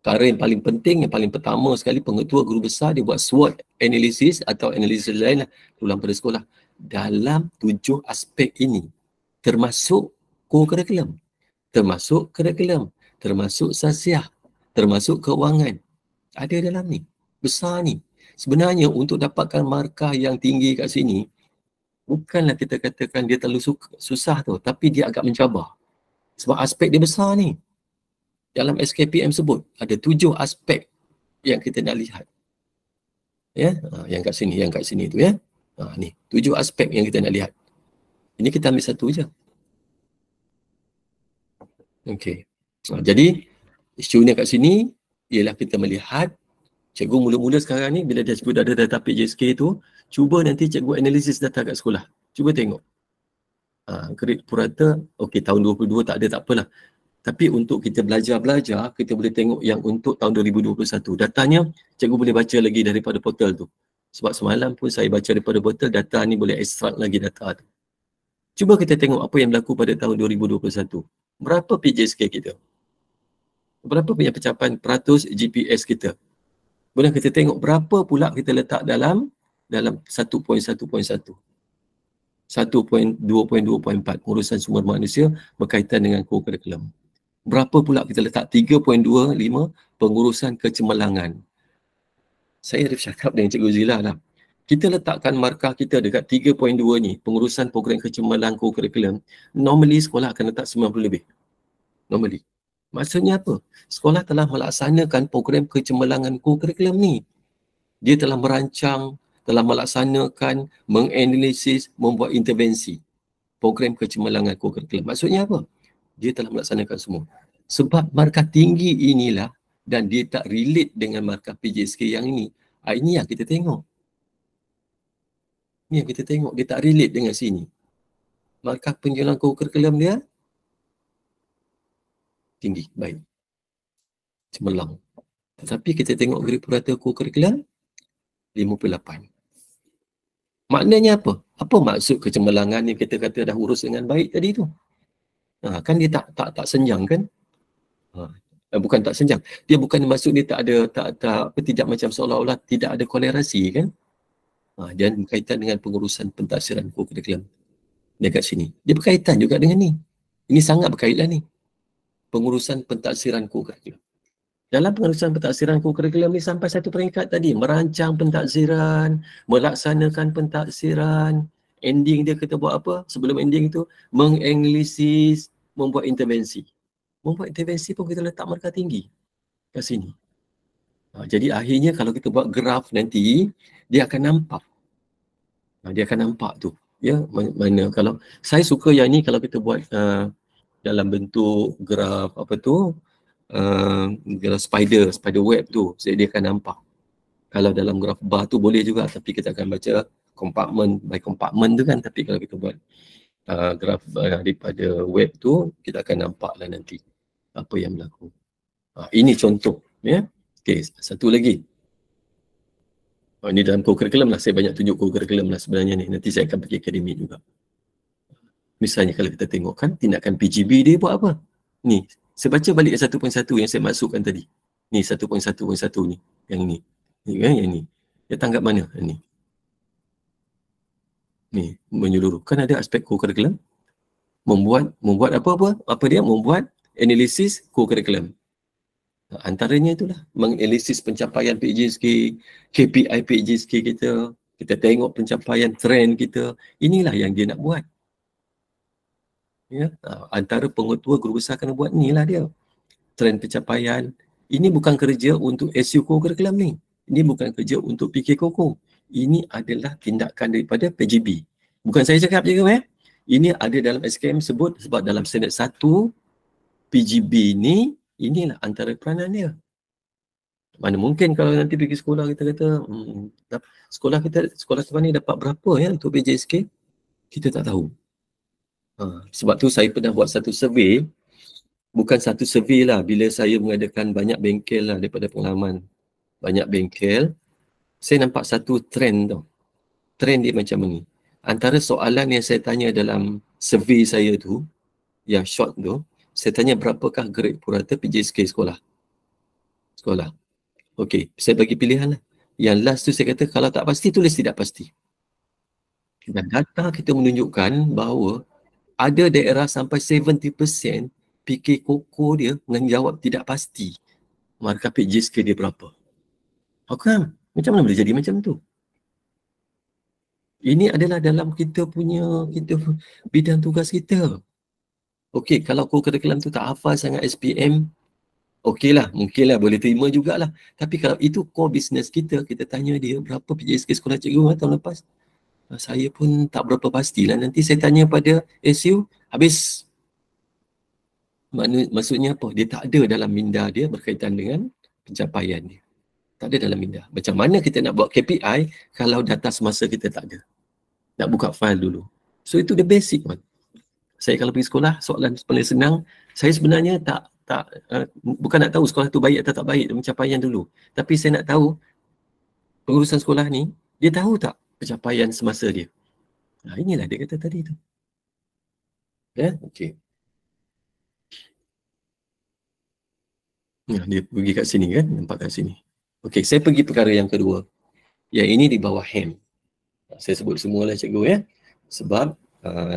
Perkara yang paling penting, yang paling pertama sekali pengetua guru besar dia buat SWOT analysis atau analisis lain lah ulang pada sekolah. Dalam 7 aspek ini. Termasuk co-curriculum. Termasuk curriculum. Termasuk sasiah. Termasuk keuangan. Ada dalam ni. Besar ni. Sebenarnya untuk dapatkan markah yang tinggi kat sini, bukanlah kita katakan dia terlalu susah tu, tapi dia agak mencabar. Sebab aspek dia besar ni. Dalam SKPM sebut, ada 7 aspek yang kita nak lihat. Ya, yang kat sini tu ya. Ni, 7 aspek yang kita nak lihat. Ini kita ambil satu je. Okey. Jadi, isunya kat sini, ialah kita melihat, cikgu mula-mula sekarang ni, bila cikgu dah ada data PJSK tu, cuba nanti cikgu analisis data kat sekolah. Cuba tengok. Gerik purata, okey tahun 22 tak ada, tak apalah. Tapi untuk kita belajar, kita boleh tengok yang untuk tahun 2021. Datanya, cikgu boleh baca lagi daripada portal tu. Sebab semalam pun saya baca daripada portal, data ni boleh extract lagi data tu. Cuba kita tengok apa yang berlaku pada tahun 2021. Berapa PJSK kita? Berapa punya pencapaian peratus GPS kita? Kemudian kita tengok berapa pula kita letak dalam 1.1.1. 1.2.2.4 pengurusan sumber manusia berkaitan dengan co-curriculum. Berapa pula kita letak 3.25 pengurusan kecemerlangan. Saya ada bercakap dengan Cikgu Zila lah. Kita letakkan markah kita dekat 3.2 ni, pengurusan program kecemerlangan co-curriculum. Normally sekolah akan letak 90 lebih. Normally. Maksudnya apa? Sekolah telah melaksanakan program kecemerlangan kurikulum ni. Dia telah merancang, telah melaksanakan, menganalisis, membuat intervensi program kecemerlangan kurikulum. Maksudnya apa? Dia telah melaksanakan semua. Sebab markah tinggi inilah dan dia tak relate dengan markah PJSK yang ini. Ini yang kita tengok. Ini yang kita tengok. Dia tak relate dengan sini. Markah penjualan kurikulum dia tinggi, baik. Cemerlang. Tetapi kita tengok grade purata kurikulum 58. Maknanya apa? Apa maksud kecemerlangan yang kita kata dah urus dengan baik tadi tu? Kan dia tak senjang kan? Bukan tak senjang. Dia bukan maksud dia tak ada tidak macam seolah-olah tidak ada kolerasi kan? Dan berkaitan dengan pengurusan pentadsiran kurikulum dekat sini. Dia berkaitan juga dengan ni. Ini sangat berkaitan ni. Pengurusan pentadsiran kurikulum. Dalam pengurusan pentadsiran kurikulum ni sampai satu peringkat tadi, merancang pentadsiran, melaksanakan pentadsiran, ending dia kita buat apa? Sebelum ending itu, menganalisis, membuat intervensi. Membuat intervensi pun kita letak markah tinggi kat sini. Jadi akhirnya kalau kita buat graf nanti, dia akan nampak. Dia akan nampak tu. Ya, mana kalau saya suka yang ni kalau kita buat dalam bentuk graf apa tu, graf spider web tu, dia akan nampak. Kalau dalam graf bar tu boleh juga, tapi kita akan baca compartment by compartment tu kan. Tapi kalau kita buat graf daripada web tu, kita akan nampak lah nanti apa yang berlaku. Ini contoh, ya. Okey, satu lagi. Ini dalam kurikulum lah, saya banyak tunjuk kurikulum lah sebenarnya ni. Nanti saya akan pergi akademik juga. Misalnya kalau kita tengok kan tindakan PGB dia buat apa? Ni, saya baca balik 1.1 yang saya masukkan tadi. Ni 1.1.1 ni, yang ni. Ni kan yang ni. Dia tanggap mana? Ni. Ni, menyeluruh. Kan ada aspek kurikulum. Membuat apa-apa? Apa dia? Membuat analisis kurikulum. Antaranya itulah menganalisis pencapaian PJSK, KPI PJSK kita tengok pencapaian trend kita. Inilah yang dia nak buat. Ya, antara pengetua guru besar kena buat inilah dia. Trend pencapaian. Ini bukan kerja untuk SU kurikulum ni. Ini bukan kerja untuk PK Koko. Ini adalah tindakan daripada PGB. Bukan saya cakap je ke? Ini ada dalam SKM sebut sebab dalam standard 1 PGB ni, inilah antara peranan dia. Mana mungkin kalau nanti pergi sekolah kita kata sekolah sekolah ni dapat berapa ya untuk PJSK? Kita tak tahu. Sebab tu saya pernah buat satu survey, bukan satu survey lah, bila saya mengadakan banyak bengkel lah daripada pengalaman banyak bengkel, saya nampak satu trend tau. Trend dia macam ni. Antara soalan yang saya tanya dalam survey saya tu, yang short tu, saya tanya berapakah grade purata PJSK sekolah. Okey, saya bagi pilihan lah. Yang last tu saya kata kalau tak pasti tulis tidak pasti. Dan data kita menunjukkan bahawa ada daerah sampai 70% PK Koko dia menjawab tidak pasti markah PJSK dia berapa. Kan? Macam mana boleh jadi macam tu? Ini adalah dalam kita bidang tugas kita. Okey, kalau kurikulum tu tak hafal sangat SPM, okeylah, mungkinlah boleh terima jugalah. Tapi kalau itu core business kita tanya dia berapa PJSK sekolah cikgu tahun lepas. Saya pun tak berapa pastilah. Nanti saya tanya pada SU, habis. Maksudnya apa? Dia tak ada dalam minda dia berkaitan dengan pencapaian dia. Tak ada dalam minda. Macam mana kita nak buat KPI kalau data semasa kita tak ada? Nak buka file dulu. So itu the basic one. Saya kalau pergi sekolah, soalan paling senang, saya sebenarnya bukan nak tahu sekolah tu baik atau tak baik, pencapaian dulu. Tapi saya nak tahu pengurusan sekolah ni, dia tahu tak pencapaian semasa dia? Inilah dia kata tadi tu. Ya, okey. Dia pergi kat sini kan, nampak kat sini. Okey, saya pergi perkara yang kedua. Yang ini di bawah HAM. Saya sebut semualah cikgu ya. Sebab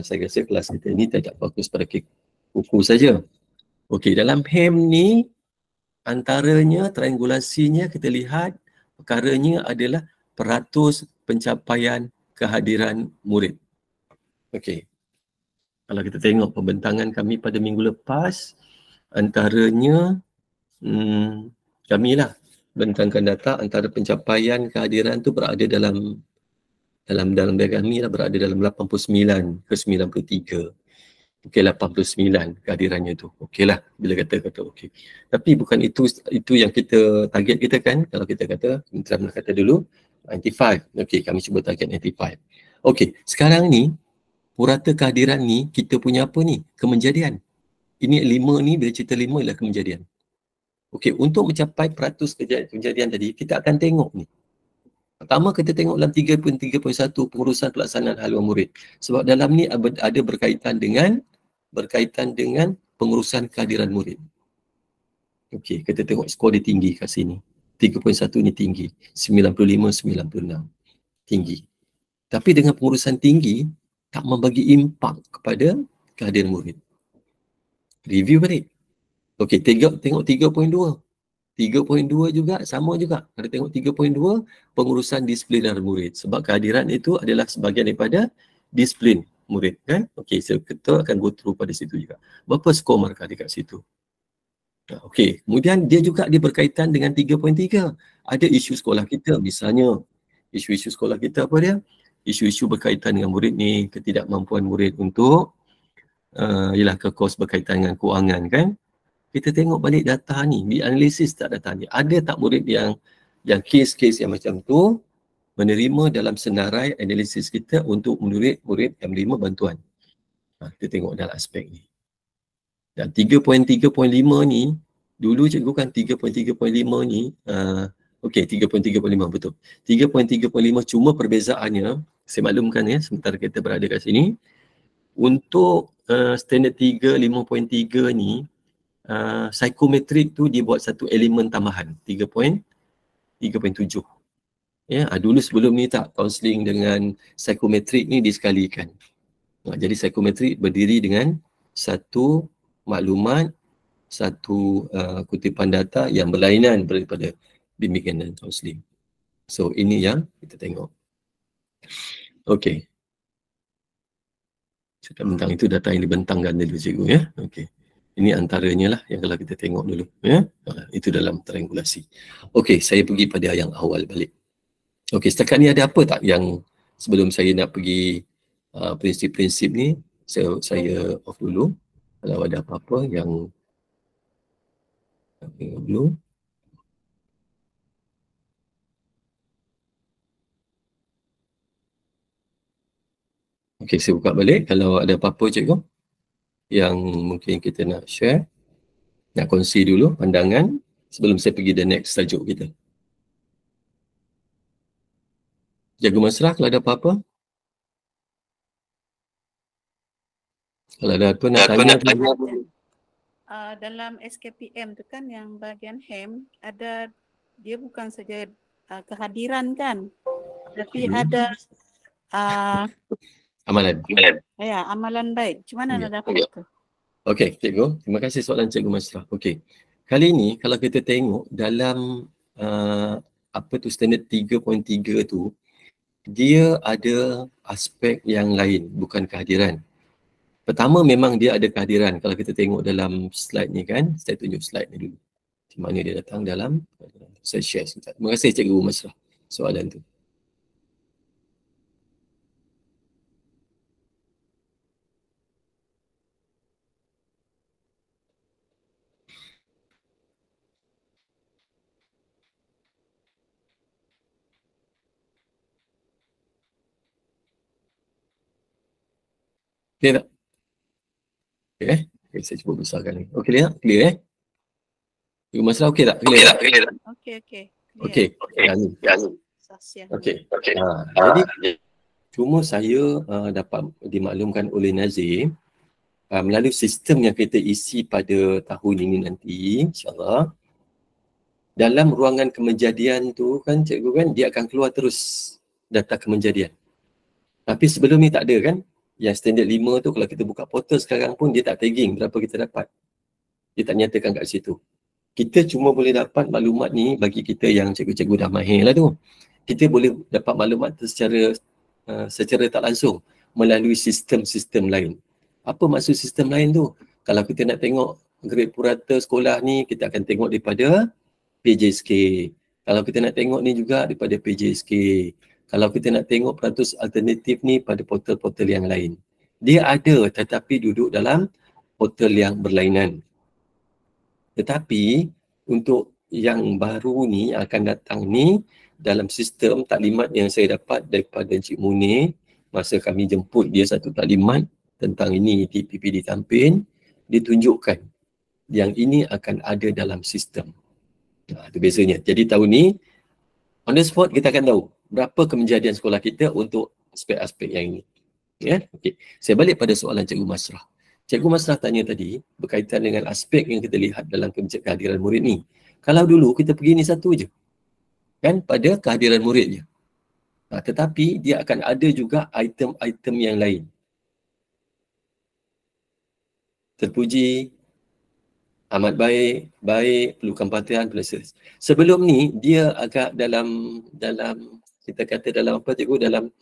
saya rasa kelas kita ni tidak fokus pada buku saja. Okey, dalam HAM ni antaranya triangulasinya kita lihat perkaranya adalah peratus pencapaian kehadiran murid. Okey. Kalau kita tengok pembentangan kami pada minggu lepas, Antaranya kami lah bentangkan data antara pencapaian kehadiran tu berada dalam kami lah berada dalam 89 ke 93. Okey, 89 kehadirannya tu. Okey lah bila kata okey. Tapi bukan itu yang kita target kita kan. Kalau kita kata, Kementerian kata dulu 95. Okey, kami cuba target 95. Okey, sekarang ni purata kehadiran ni kita punya apa ni? Kemenjadian. Ini 5 ni, bila cerita 5 ialah kemenjadian. Okey, untuk mencapai peratus kejadian tadi, kita akan tengok ni. Pertama kita tengok dalam 3.3.1 pengurusan pelaksanaan haluan murid. Sebab dalam ni ada berkaitan dengan pengurusan kehadiran murid. Okey, kita tengok skor dia tinggi kat sini. 3.1 ni tinggi. 95, 96. Tinggi. Tapi dengan pengurusan tinggi, tak membagi impak kepada kehadiran murid. Review balik. Okey, tengok 3.2. 3.2 juga sama juga. Kalau tengok 3.2 pengurusan disiplin murid. Sebab kehadiran itu adalah sebahagian daripada disiplin murid kan. Okey, so kita akan go through pada situ juga. Berapa skor markah dekat situ? Okey, kemudian dia berkaitan dengan 3.3. Ada isu sekolah kita, misalnya isu-isu sekolah kita apa dia? Isu-isu berkaitan dengan murid ni, ketidakmampuan murid untuk ialah kos berkaitan dengan kewangan kan. Kita tengok balik data ni, dianalisis tak data ni. Ada tak murid yang kes-kes yang macam tu menerima dalam senarai analisis kita untuk murid-murid yang menerima bantuan. Kita tengok dalam aspek ni. Dan 3.3.5 ni, dulu cikgu kan 3.3.5 ni, okey 3.3.5 betul. 3.3.5 cuma perbezaannya, saya maklumkan ya, sementara kita berada kat sini, untuk standard 3, 5.3 ni, psikometrik tu dia buat satu elemen tambahan 3.7. Ya, dulu sebelum ni tak, kaunseling dengan psikometrik ni disekalikan. Jadi psikometrik berdiri dengan satu maklumat, satu kutipan data yang berlainan daripada bimbingan dan kaunseling. So ini yang kita tengok. Okey. Cakap tentang itu data yang dibentangkan dulu cikgu ya. Okey. Ini antaranya lah yang kalau kita tengok dulu. Ya? Itu dalam triangulasi. Okey, saya pergi pada yang awal balik. Okey, setakat ni ada apa tak yang sebelum saya nak pergi prinsip-prinsip ni, saya off dulu. Kalau ada apa-apa yang tengok dulu. Okey, saya buka balik. Kalau ada apa-apa cikgu yang mungkin kita nak share, nak kongsi dulu pandangan sebelum saya pergi the next tajuk kita. Jaga mesra kalau ada apa-apa. Kalau ada apa nak tanya. Dalam SKPM tu kan yang bahagian HEM ada, dia bukan saja kehadiran kan, tapi ada amalan. Ya, amalan baik. Macam mana nak dapat itu? Okey, cikgu. Terima kasih soalan cikgu Masrah. Okey. Kali ini kalau kita tengok dalam apa tu standard 3.3 tu, dia ada aspek yang lain, bukan kehadiran. Pertama memang dia ada kehadiran. Kalau kita tengok dalam slide ni kan, saya tunjuk slide ni dulu. Di mana dia datang dalam, saya share sebentar. Terima kasih cikgu Masrah soalan tu. Clear tak? Okay, okay, saya cuba besarkan ni. Okay, clear tak? Clear Cikgu Masrah okey tak? Clear tak? Okey. Okey. Okey. Jadi cuma saya dapat dimaklumkan oleh Nazim melalui sistem yang kita isi pada tahun ini nanti, insyaAllah, dalam ruangan kemenjadian tu kan cikgu kan, dia akan keluar terus data kemenjadian. Tapi sebelum ni tak ada kan? Yang standard 5 tu kalau kita buka portal sekarang pun dia tak tagging berapa kita dapat. Dia tak nyatakan kat situ. Kita cuma boleh dapat maklumat ni bagi kita yang cikgu-cikgu dah mahir lah tu. Kita boleh dapat maklumat tu secara tak langsung melalui sistem-sistem lain. Apa maksud sistem lain tu? Kalau kita nak tengok grade purata sekolah ni kita akan tengok daripada PJSK. Kalau kita nak tengok ni juga daripada PJSK. Kalau kita nak tengok peratus alternatif ni pada portal-portal yang lain. Dia ada tetapi duduk dalam portal yang berlainan. Tetapi untuk yang baru ni akan datang ni dalam sistem taklimat yang saya dapat daripada Encik Munir masa kami jemput dia satu taklimat tentang ini di PPD Tampin, ditunjukkan yang ini akan ada dalam sistem. Itu biasanya. Jadi tahun ni on the spot kita akan tahu berapa kejadian sekolah kita untuk aspek-aspek yang ini. Ya, okey. Saya balik pada soalan Cikgu Masrah. Cikgu Masrah tanya tadi berkaitan dengan aspek yang kita lihat dalam kehadiran murid ni. Kalau dulu kita pergi ni satu je. Kan pada kehadiran murid je. Tetapi dia akan ada juga item-item yang lain. Terpuji, amat baik, perlukan perhatian, sebelum ni dia agak dalam kita kata dalam apa cikgu, dalam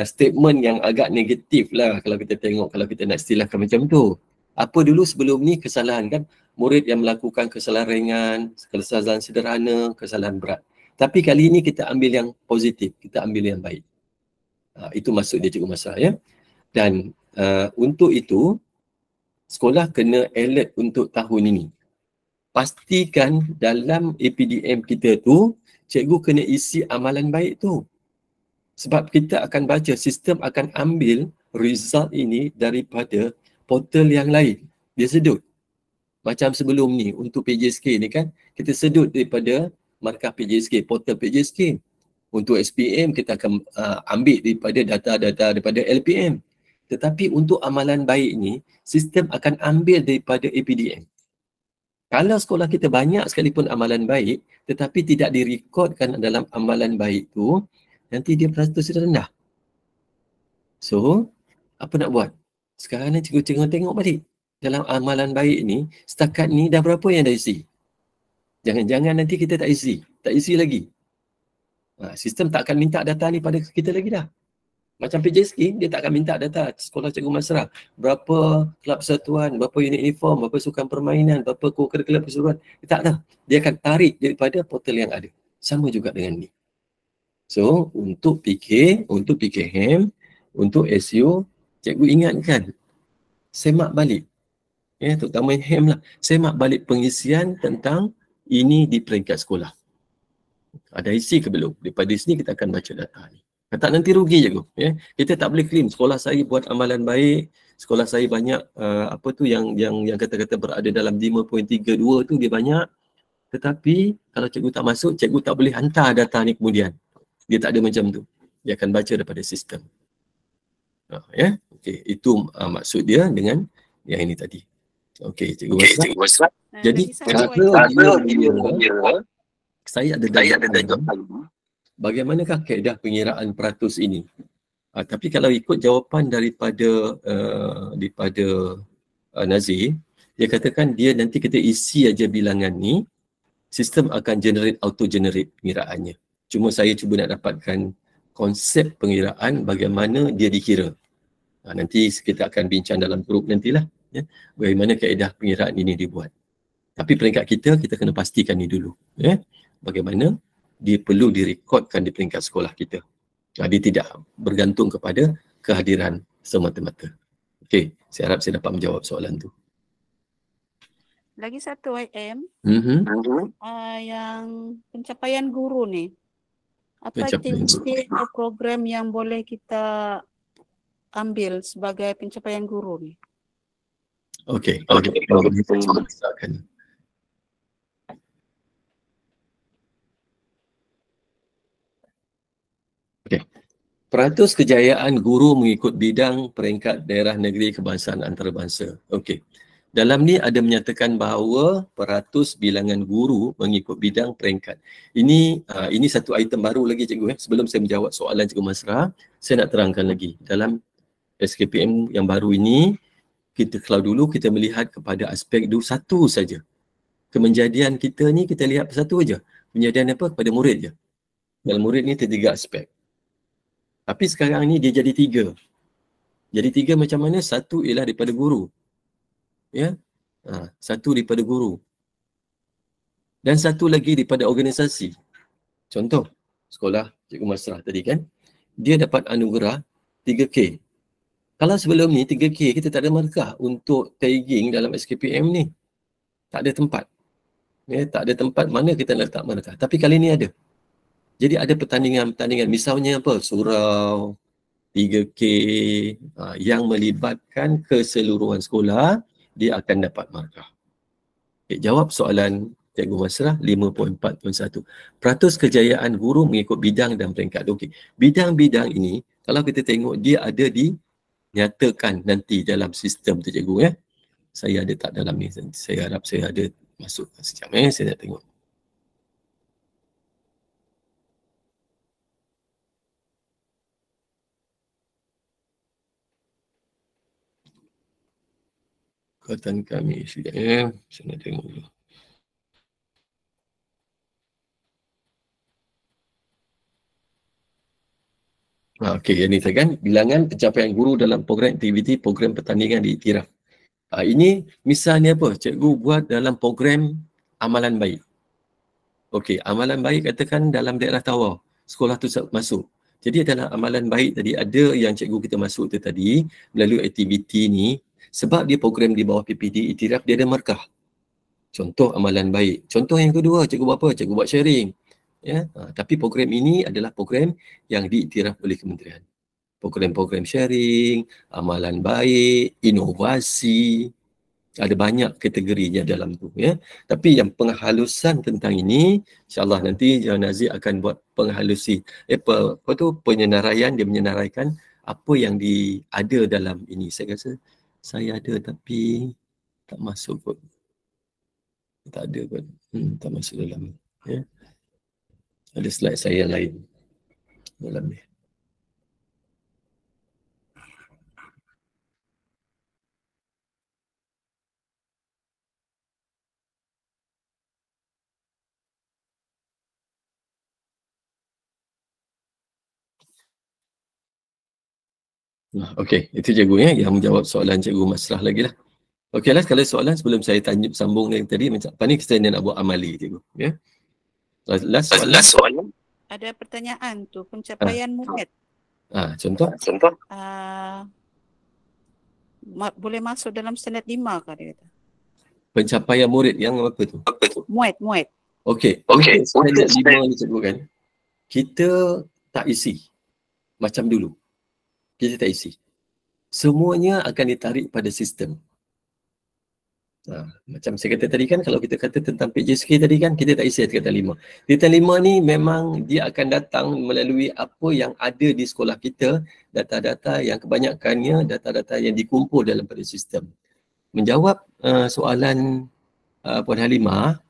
statement yang agak negatif lah kalau kita tengok, kalau kita nak istilahkan macam tu. Apa dulu sebelum ni kesalahan kan, murid yang melakukan kesalahan ringan, kesalahan sederhana, kesalahan berat. Tapi kali ini kita ambil yang positif, kita ambil yang baik. Itu maksud dia Cikgu Masrah ya. Dan untuk itu sekolah kena alert untuk tahun ini. Pastikan dalam APDM kita tu, cikgu kena isi amalan baik tu. Sebab kita akan baca, sistem akan ambil result ini daripada portal yang lain. Dia sedut. Macam sebelum ni, untuk PJSK ni kan, kita sedut daripada markah PJSK, portal PJSK. Untuk SPM, kita akan ambil daripada data-data daripada LPM. Tetapi untuk amalan baik ni, sistem akan ambil daripada APDM. Kalau sekolah kita banyak sekalipun amalan baik, tetapi tidak direkodkan dalam amalan baik tu, nanti dia peratus rendah. So, apa nak buat? Sekarang ni cikgu tengok balik. Dalam amalan baik ni, setakat ni dah berapa yang dah isi? Jangan-jangan nanti kita tak isi lagi. Sistem tak akan minta data ni pada kita lagi dah. Macam PJSK, dia tak akan minta data sekolah Cikgu Masrah. Berapa kelab persatuan, berapa unit uniform, berapa sukan permainan, berapa co-curricular perseroan. Dia tak tahu. Dia akan tarik daripada portal yang ada. Sama juga dengan ni. So, untuk PKM, untuk SU, cikgu ingatkan, semak balik. Ya, terutama HEM lah. Semak balik pengisian tentang ini di peringkat sekolah. Ada isi ke belum? Daripada sini kita akan baca data ni. Kata nanti rugi je. Ya. Kita tak boleh claim sekolah saya buat amalan baik, sekolah saya banyak apa tu yang kata-kata berada dalam 5.32 tu dia banyak. Tetapi kalau cikgu tak masuk, cikgu tak boleh hantar data ni kemudian. Dia tak ada macam tu. Dia akan baca daripada sistem. Ya. Okey, itu maksud dia dengan yang ini tadi. Okey, Cikgu Masrah. Jadi saya ada jawapan. Bagaimanakah kaedah pengiraan peratus ini? Tapi kalau ikut jawapan daripada Nazir, dia katakan dia nanti kita isi aja bilangan ni, sistem akan auto-generate pengiraannya. Cuma saya cuba nak dapatkan konsep pengiraan bagaimana dia dikira. Nanti kita akan bincang dalam grup nantilah. Ya, bagaimana kaedah pengiraan ini dibuat. Tapi peringkat kita kena pastikan ni dulu. Ya, bagaimana dia perlu direkodkan di peringkat sekolah kita. Dia tidak bergantung kepada kehadiran semata-mata. Okey, saya harap saya dapat menjawab soalan tu. Lagi satu IM, yang pencapaian guru ni. Apa aktiviti atau program yang boleh kita ambil sebagai pencapaian guru ni? Okey. Okey. Peratus kejayaan guru mengikut bidang peringkat daerah negeri kebangsaan antarabangsa. Okey. Dalam ni ada menyatakan bahawa peratus bilangan guru mengikut bidang peringkat. Ini satu item baru lagi cikgu. Sebelum saya menjawab soalan Cikgu Masrah, saya nak terangkan lagi. Dalam SKPM yang baru ini, kalau dulu kita melihat kepada aspek satu saja. Kemenjadian kita ni kita lihat satu saja. Penyediaan apa? Kepada murid je. Dalam murid ni ada 3 aspek. Tapi sekarang ni dia jadi 3. Jadi 3 macam mana? Satu ialah daripada guru. Ya. Satu daripada guru. Dan satu lagi daripada organisasi. Contoh, sekolah Cikgu Masrah tadi kan, dia dapat anugerah 3K. Kalau sebelum ni 3K kita tak ada markah untuk tagging dalam SKPM ni. Tak ada tempat. Tak ada tempat mana kita letak markah. Tapi kali ni ada. Jadi ada pertandingan-pertandingan. Misalnya apa? Surau, 3K yang melibatkan keseluruhan sekolah, dia akan dapat markah. Jawab soalan Cikgu Masrah 5.4.1. Peratus kejayaan guru mengikut bidang dan peringkat. Okey. Bidang-bidang ini, kalau kita tengok dia ada dinyatakan nanti dalam sistem tu cikgu ya. Saya ada tak dalam ni? Saya harap saya ada masuk sekejap saya nak tengok. Kekuatan kami sekejap saya nak tengok dulu. Okey, yang ni saya kan bilangan pencapaian guru dalam program aktiviti program pertandingan diiktiraf. Ini misalnya apa? Cikgu buat dalam program amalan baik. Okey, amalan baik katakan dalam daerah Tawau, sekolah tu masuk. Jadi dalam amalan baik tadi ada yang cikgu kita masuk tu tadi melalui aktiviti ni, sebab dia program di bawah PPD iktiraf, dia ada markah. Contoh amalan baik. Contoh yang kedua, cikgu buat apa? Cikgu buat sharing. Ya, tapi program ini adalah program yang diiktiraf oleh kementerian. Program-program sharing, amalan baik, inovasi, ada banyak kategorinya dalam tu ya. Tapi yang penghalusan tentang ini, insya-Allah nanti John Nazir akan buat penghalusi apa tu penyenaraian, dia menyenaraikan apa yang ada dalam ini. Saya rasa saya ada tapi tak masuk kot. Tak ada kot. Tak masuk dalam ya. Ada slide saya lain dalam ni. Okey, itu cikgu ya yang menjawab soalan Cikgu Masrah lagi lah. Okeylah, kalau soalan sebelum saya sambung yang tadi, macam apa ni kita nak buat amali cikgu ya. Last soalan. Ada pertanyaan tu, pencapaian murid. Contoh? Boleh masuk dalam standard 5 ke dia kata? Pencapaian murid yang apa tu? Murid. Okey. Standard 5 ni cikgu kan, kita tak isi macam dulu. Kita tak isi. Semuanya akan ditarik pada sistem. Macam saya kata tadi kan, kalau kita kata tentang PJSK tadi kan, kita tak isi tingkatan 5. Tingkatan 5 ni memang dia akan datang melalui apa yang ada di sekolah kita, data-data yang kebanyakannya data-data yang dikumpul dalam pada sistem. Menjawab soalan Puan Halimah,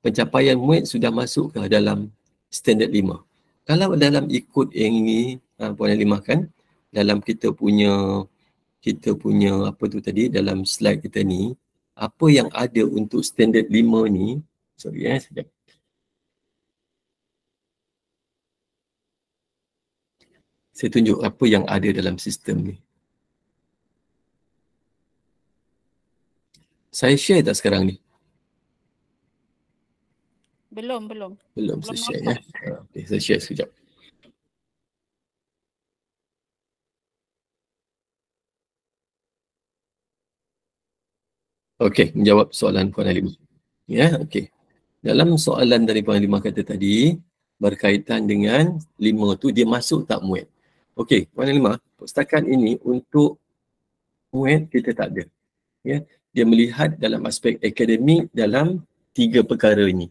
pencapaian murid sudah masuk ke dalam standard 5. Kalau dalam ikut yang ini Puan Halimah kan, dalam kita punya apa tu tadi, dalam slide kita ni, apa yang ada untuk standard 5 ni, sekejap. Saya tunjuk apa yang ada dalam sistem ni. Saya share tak sekarang ni? Belum saya share ya. Okay, saya share sekejap. Okey, menjawab soalan Puan Halimah. Ya, okey. Dalam soalan dari Puan Halimah kata tadi, berkaitan dengan 5 tu dia masuk tak murid. Okey, Puan Halimah, pustakaan ini untuk murid kita tak ada. Ya, dia melihat dalam aspek akademik dalam 3 perkara ini.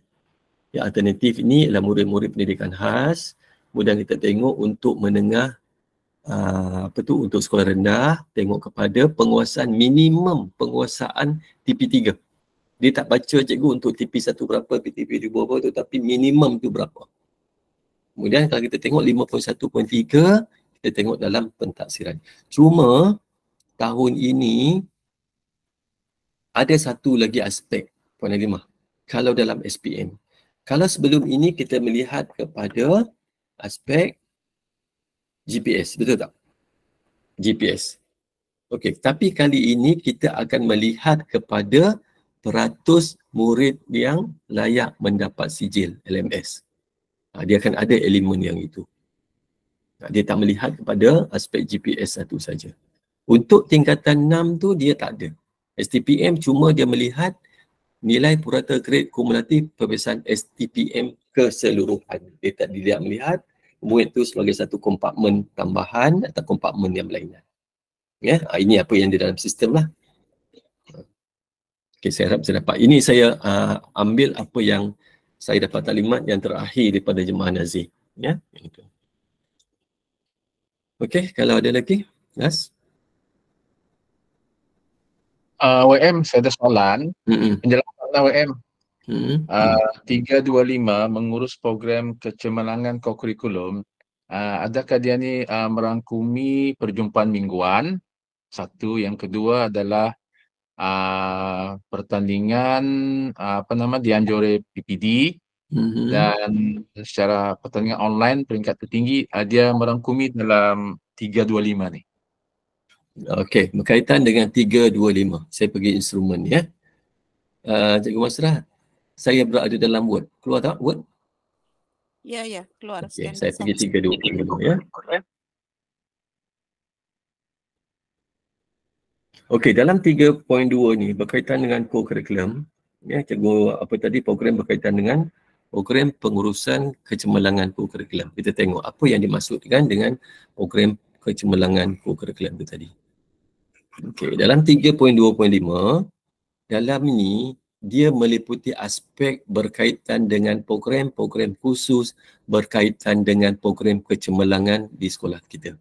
Yang alternatif ini adalah murid-murid pendidikan khas. Kemudian kita tengok untuk menengah untuk sekolah rendah, tengok kepada penguasaan minimum penguasaan TP3. Dia tak baca cikgu untuk TP1 berapa, TP2 berapa tu, tapi minimum tu berapa. Kemudian kalau kita tengok 5.1.3, kita tengok dalam pentaksiran. Cuma tahun ini ada satu lagi aspek Puan Halimah. Kalau dalam SPM, kalau sebelum ini kita melihat kepada aspek GPS, betul tak? GPS. Okey, tapi kali ini kita akan melihat kepada murid yang layak mendapat sijil LMS. Dia akan ada elemen yang itu. Dia tak melihat kepada aspek GPS satu saja. Untuk tingkatan 6 tu dia tak ada. STPM cuma dia melihat nilai purata grade kumulatif peperiksaan STPM keseluruhan. Dia tak melihat murid itu sebagai satu kompartmen tambahan atau kompartmen yang berlainan. Ya, ini apa yang di dalam sistem lah. Okay, saya harap saya dapat. Ini saya ambil apa yang saya dapat taklimat yang terakhir daripada Jemaah Nazir. Ya, itu. Okey, kalau ada lagi, Nas. WM, saya ada soalan. Penjelasan WM. 325 mengurus program kecemerlangan kokurikulum. Adakah dia ni merangkumi perjumpaan mingguan? Satu. Yang kedua adalah pertandingan dianjuri PPD, dan secara pertandingan online peringkat tertinggi dia merangkumi dalam 325 ni. Okey, berkaitan dengan 325. Saya pergi instrumen ya. Cikgu Masrah, saya berada dalam Word. Keluar tak Word? Ya, keluar. Okey, saya pergi 325 ya. Okey, dalam 3.2 ni berkaitan dengan co-curriculum. Ya, cikgu apa tadi program berkaitan dengan program pengurusan kecemerlangan co-curriculum. Kita tengok apa yang dimaksudkan dengan program kecemerlangan co-curriculum itu tadi. Okey, dalam 3.2.5 dalam ni dia meliputi aspek berkaitan dengan program-program khusus berkaitan dengan program kecemerlangan di sekolah kita.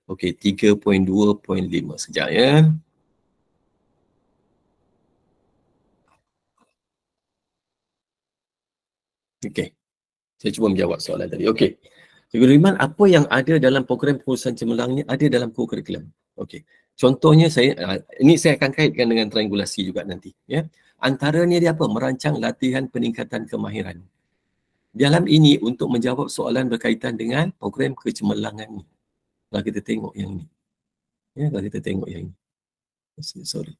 Okey, 3.2.5 sekejap ya. Okey, saya cuba menjawab soalan tadi. Okey, Cikgu Riman, apa yang ada dalam program pengurusan cemerlang ni ada dalam co-curriculum. Okey, contohnya ini saya akan kaitkan dengan triangulasi juga nanti. Ya, antaranya dia apa? Merancang latihan peningkatan kemahiran. Dalam ini untuk menjawab soalan berkaitan dengan program kecemerlangan ni. Kalau kita tengok yang ini. Ya, kalau kita tengok yang ini. Sorry.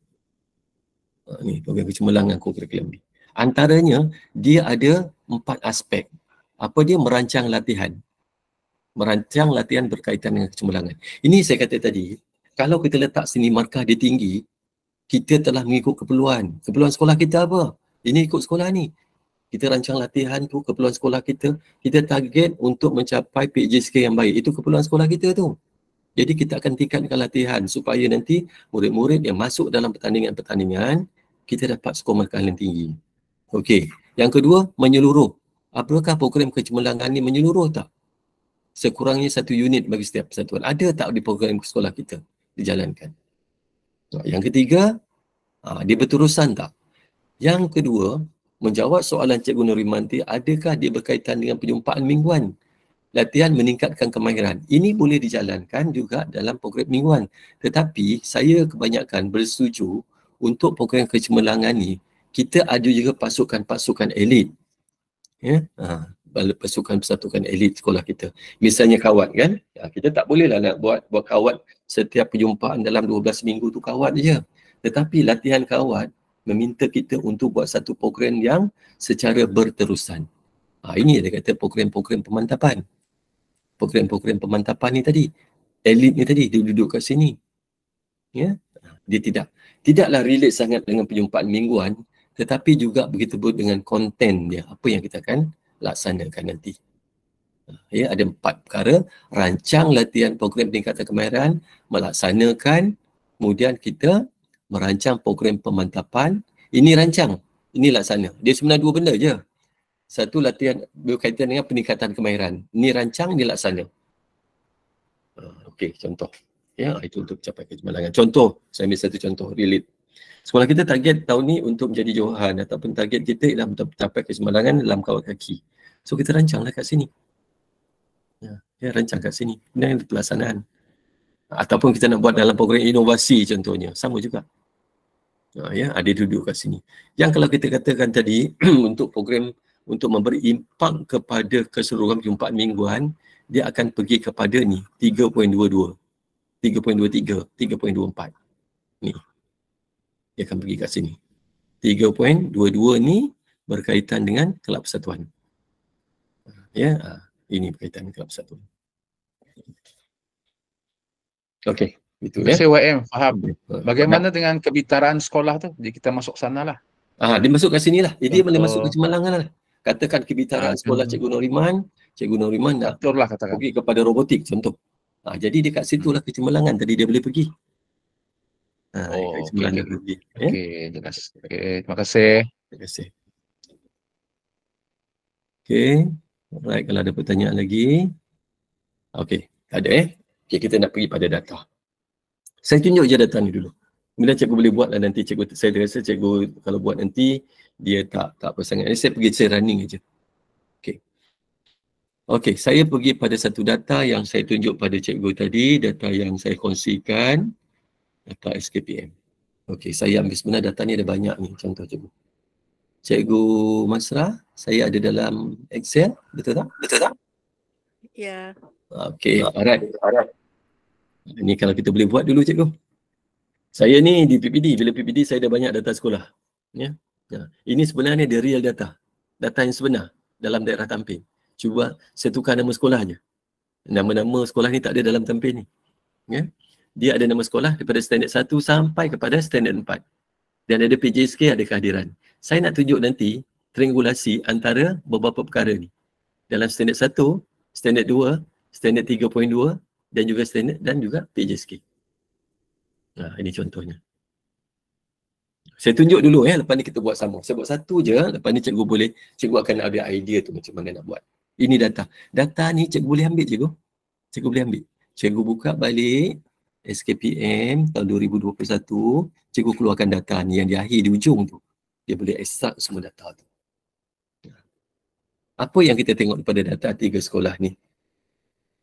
Ni program kecemerlangan co-curriculum ni. Antaranya dia ada 4 aspek. Apa dia? Merancang latihan. Merancang latihan berkaitan dengan kecemerlangan. Ini saya kata tadi, kalau kita letak sini markah dia tinggi, kita telah mengikut keperluan. Keperluan sekolah kita apa? Ini ikut sekolah ni. Kita rancang latihan tu, keperluan sekolah kita. Kita target untuk mencapai PJSK yang baik. Itu keperluan sekolah kita tu. Jadi kita akan tingkatkan latihan supaya nanti murid-murid yang masuk dalam pertandingan-pertandingan, kita dapat skor markah yang tinggi. Okey. Yang kedua, menyeluruh. Apakah program kecemerlangan ni menyeluruh tak? Sekurangnya 1 unit bagi setiap persatuan. Ada tak di program sekolah kita dijalankan? Yang ketiga, dia berterusan tak? Yang kedua, menjawab soalan Cikgu Nuriman tadi, adakah dia berkaitan dengan penjumpaan mingguan? Latihan meningkatkan kemahiran. Ini boleh dijalankan juga dalam program mingguan. Tetapi saya kebanyakan bersetuju untuk program kecemerlangan ni, kita ada juga pasukan-pasukan elit. Ya, pasukan persatukan elit sekolah kita. Misalnya kawat kan? Kita tak bolehlah nak buat kawat setiap perjumpaan dalam 12 minggu tu kawat je. Tetapi latihan kawat meminta kita untuk buat satu program yang secara berterusan. Ini dia kata program-program pemantapan. Program-program pemantapan ni tadi. Elit ni tadi dia duduk kat sini. Ya, dia tidaklah relate sangat dengan perjumpaan mingguan, tetapi juga begitu pun dengan konten dia, apa yang kita akan laksanakan nanti. Ya, ada 4 perkara: rancang latihan program peningkatan kemahiran, melaksanakan, kemudian kita merancang program pemantapan. Ini rancang, ini laksana. Dia sebenarnya 2 benda je. Satu latihan berkaitan dengan peningkatan kemahiran. Ini rancang, ini laksana. Okey, contoh. Ya, itu untuk capai kecemerlangan. Contoh, saya ambil satu contoh, relate. Sekolah kita target tahun ni untuk menjadi Johan, ataupun target kita ialah mencapai kecemerlangan dalam kawat kaki. So kita rancanglah kat sini. Ya, rancang kat sini. Ini pelaksanaan. Ataupun kita nak buat dalam program inovasi contohnya, sama juga. Ya, ada duduk kat sini. Yang kalau kita katakan tadi untuk program untuk memberi impak kepada keseluruhan perjumpaan mingguan, dia akan pergi kepada ni 3.22, 3.23, 3.24. Ni. Dia akan pergi kat sini. 3.22 ni berkaitan dengan kelab persatuan. Ya, ini berkaitan dengan kelab persatuan. Okey, itu Terima ya. kasih YM, faham. Bagaimana dengan kebitaraan sekolah tu? Jadi kita masuk sana lah. Dia masuk kat sini lah. Dia boleh masuk ke Contoh, cemerlangan lah. Katakan kebitaraan sekolah Cikgu Noriman nak atur lah katakan. pergi kepada robotik contoh. Jadi dekat situ lah ke cemerlangan tadi dia boleh pergi. Oh, kat cemerlangan okey. pergi. Okey, jelas. Okey, terima kasih. Terima kasih. Okey. Alright, kalau ada pertanyaan lagi. Okey, tak ada Okey, kita nak pergi pada data. Saya tunjuk je data ni dulu. Kemudian cikgu boleh buat lah nanti cikgu, saya rasa cikgu kalau buat nanti dia tak apa sangat. Saya pergi saya running aja. Okey, saya pergi pada satu data yang saya tunjuk pada cikgu tadi, data yang saya kongsikan, data SKPM. Okey, saya ambil sebenarnya data ni ada banyak ni, contoh cikgu. Cikgu Masra, saya ada dalam Excel, betul tak? Betul tak? Ya. Okey, alright. Ini kalau kita boleh buat dulu cikgu. Saya ni di PPD, bila PPD saya ada banyak data sekolah. Ya. Ini sebenarnya the real data. Data yang sebenar dalam daerah Tampin. Cuba saya tukar nama sekolah je. Nama-nama sekolah ni tak ada dalam Tampin ni. Ya. Dia ada nama sekolah daripada standard 1 sampai kepada standard 4. Dan ada PJSK, ada kehadiran. Saya nak tunjuk nanti triangulasi antara beberapa perkara ni. Dalam standard 1, standard 2, standard 3.2 dan juga standard dan juga PJSK. Ini contohnya. Saya tunjuk dulu lepas ni kita buat sama. Saya buat satu je, lepas ni cikgu akan ada idea tu macam mana nak buat. Ini data. Data ni cikgu boleh ambil cikgu. Cikgu boleh ambil. Cikgu buka balik SKPM tahun 2021, cikgu keluarkan data ni yang di akhir, di ujung tu. Dia boleh extract semua data tu. Apa yang kita tengok pada data 3 sekolah ni?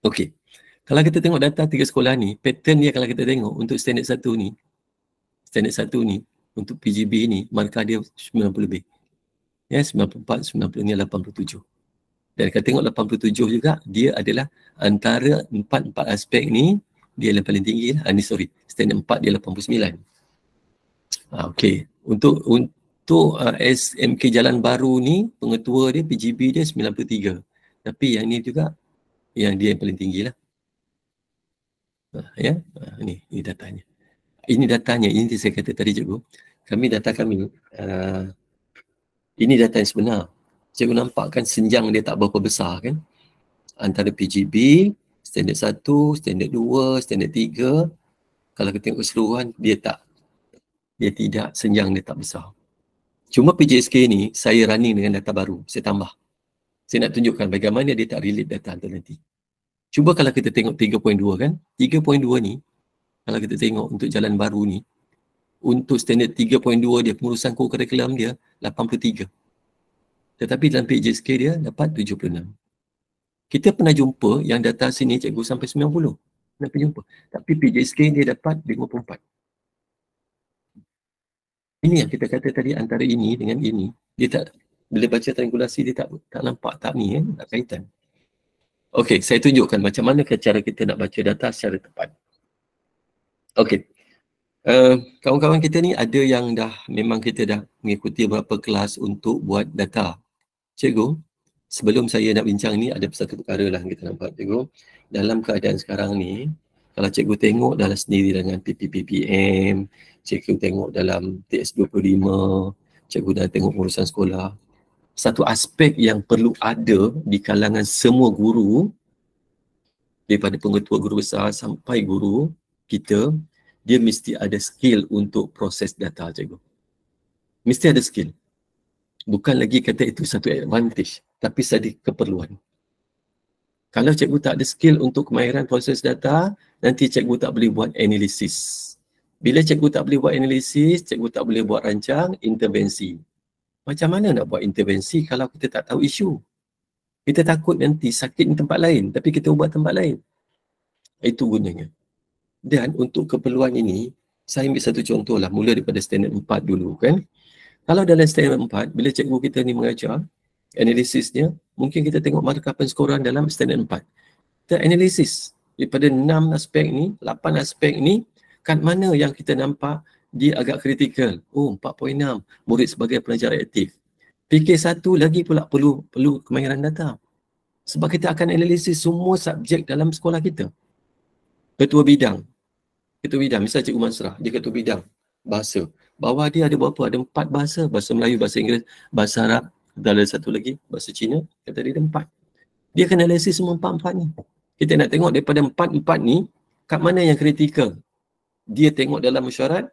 Okey. Kalau kita tengok data 3 sekolah ni, pattern dia kalau kita tengok untuk standard 1 ni, untuk PGB ni, markah dia 90 lebih. Ya, 94, 90 ni 87. Dan kita tengok 87 juga, dia adalah antara 4 aspek ni, dia yang paling tinggi lah. Standard 4 dia 89. Okey. Untuk SMK Jalan Baru ni, pengetua dia, PGB dia 93. Tapi yang ni juga, yang dia yang paling tinggi lah. Ini datanya. Ini datanya, ini saya kata tadi cikgu. Data kami, ini data yang sebenar. Cikgu nampak kan senjang dia tak berapa besar kan? Antara PGB, standard 1, standard 2, standard 3. Kalau kita tengok keseluruhan, dia tidak, senjang dia tak besar. Cuma PJSK ni, saya running dengan data baru, saya tambah. Saya nak tunjukkan bagaimana dia tak relate data antara nanti. Cuba kalau kita tengok 3.2 kan, 3.2 ni, kalau kita tengok untuk jalan baru ni, untuk standard 3.2 dia, pengurusan kurikulum dia 83. Tetapi dalam PJSK dia dapat 76. Kita pernah jumpa yang data sini cikgu sampai 90. Pernah jumpa. Tapi PJSK dia dapat 54. Ini yang kita kata tadi antara ini dengan ini, dia tak, bila baca triangulasi dia tak nampak tak ni tak kaitan. Okey, saya tunjukkan macam mana cara kita nak baca data secara tepat. Okey. Kawan-kawan kita ni ada yang memang kita dah mengikuti beberapa kelas untuk buat data. Cikgu, sebelum saya nak bincang ni ada satu perkara lah yang kita nak buat cikgu. Dalam keadaan sekarang ni, kalau cikgu tengok dalam sendiri dengan PPPM, cikgu tengok dalam TS25, cikgu dah tengok urusan sekolah. Satu aspek yang perlu ada di kalangan semua guru, daripada pengetua guru besar sampai guru kita, dia mesti ada skill untuk proses data cikgu. Mesti ada skill. Bukan lagi kata itu satu advantage, tapi satu keperluan. Kalau cikgu tak ada skill untuk kemahiran proses data, nanti cikgu tak boleh buat analisis. Bila cikgu tak boleh buat analisis, cikgu tak boleh buat rancang intervensi. Macam mana nak buat intervensi kalau kita tak tahu isu? Kita takut nanti sakit di tempat lain, tapi kita ubat tempat lain. Itu gunanya. Dan untuk keperluan ini, saya ambil satu contoh lah, mula daripada standard 4 dulu kan. Kalau dalam standard 4, bila cikgu kita ni mengajar, analisisnya, mungkin kita tengok markah penskoran dalam standard 4. Kita analisis daripada 6 aspek ni, 8 aspek ni, kat mana yang kita nampak dia agak kritikal. Oh, 4.6, murid sebagai pelajar aktif. PK1 lagi pula perlu kemahiran data. Sebab kita akan analisis semua subjek dalam sekolah kita. Ketua bidang, misal Cikgu Masrah, dia ketua bidang bahasa. Bawah dia ada berapa? Ada 4 bahasa. Bahasa Melayu, bahasa Inggeris, bahasa Arab, dan ada satu lagi, bahasa Cina. Kata dia ada 4. Dia akan analisis semua 4-4 ni. Kita nak tengok daripada 4-4 ni, kat mana yang kritikal. Dia tengok dalam mesyuarat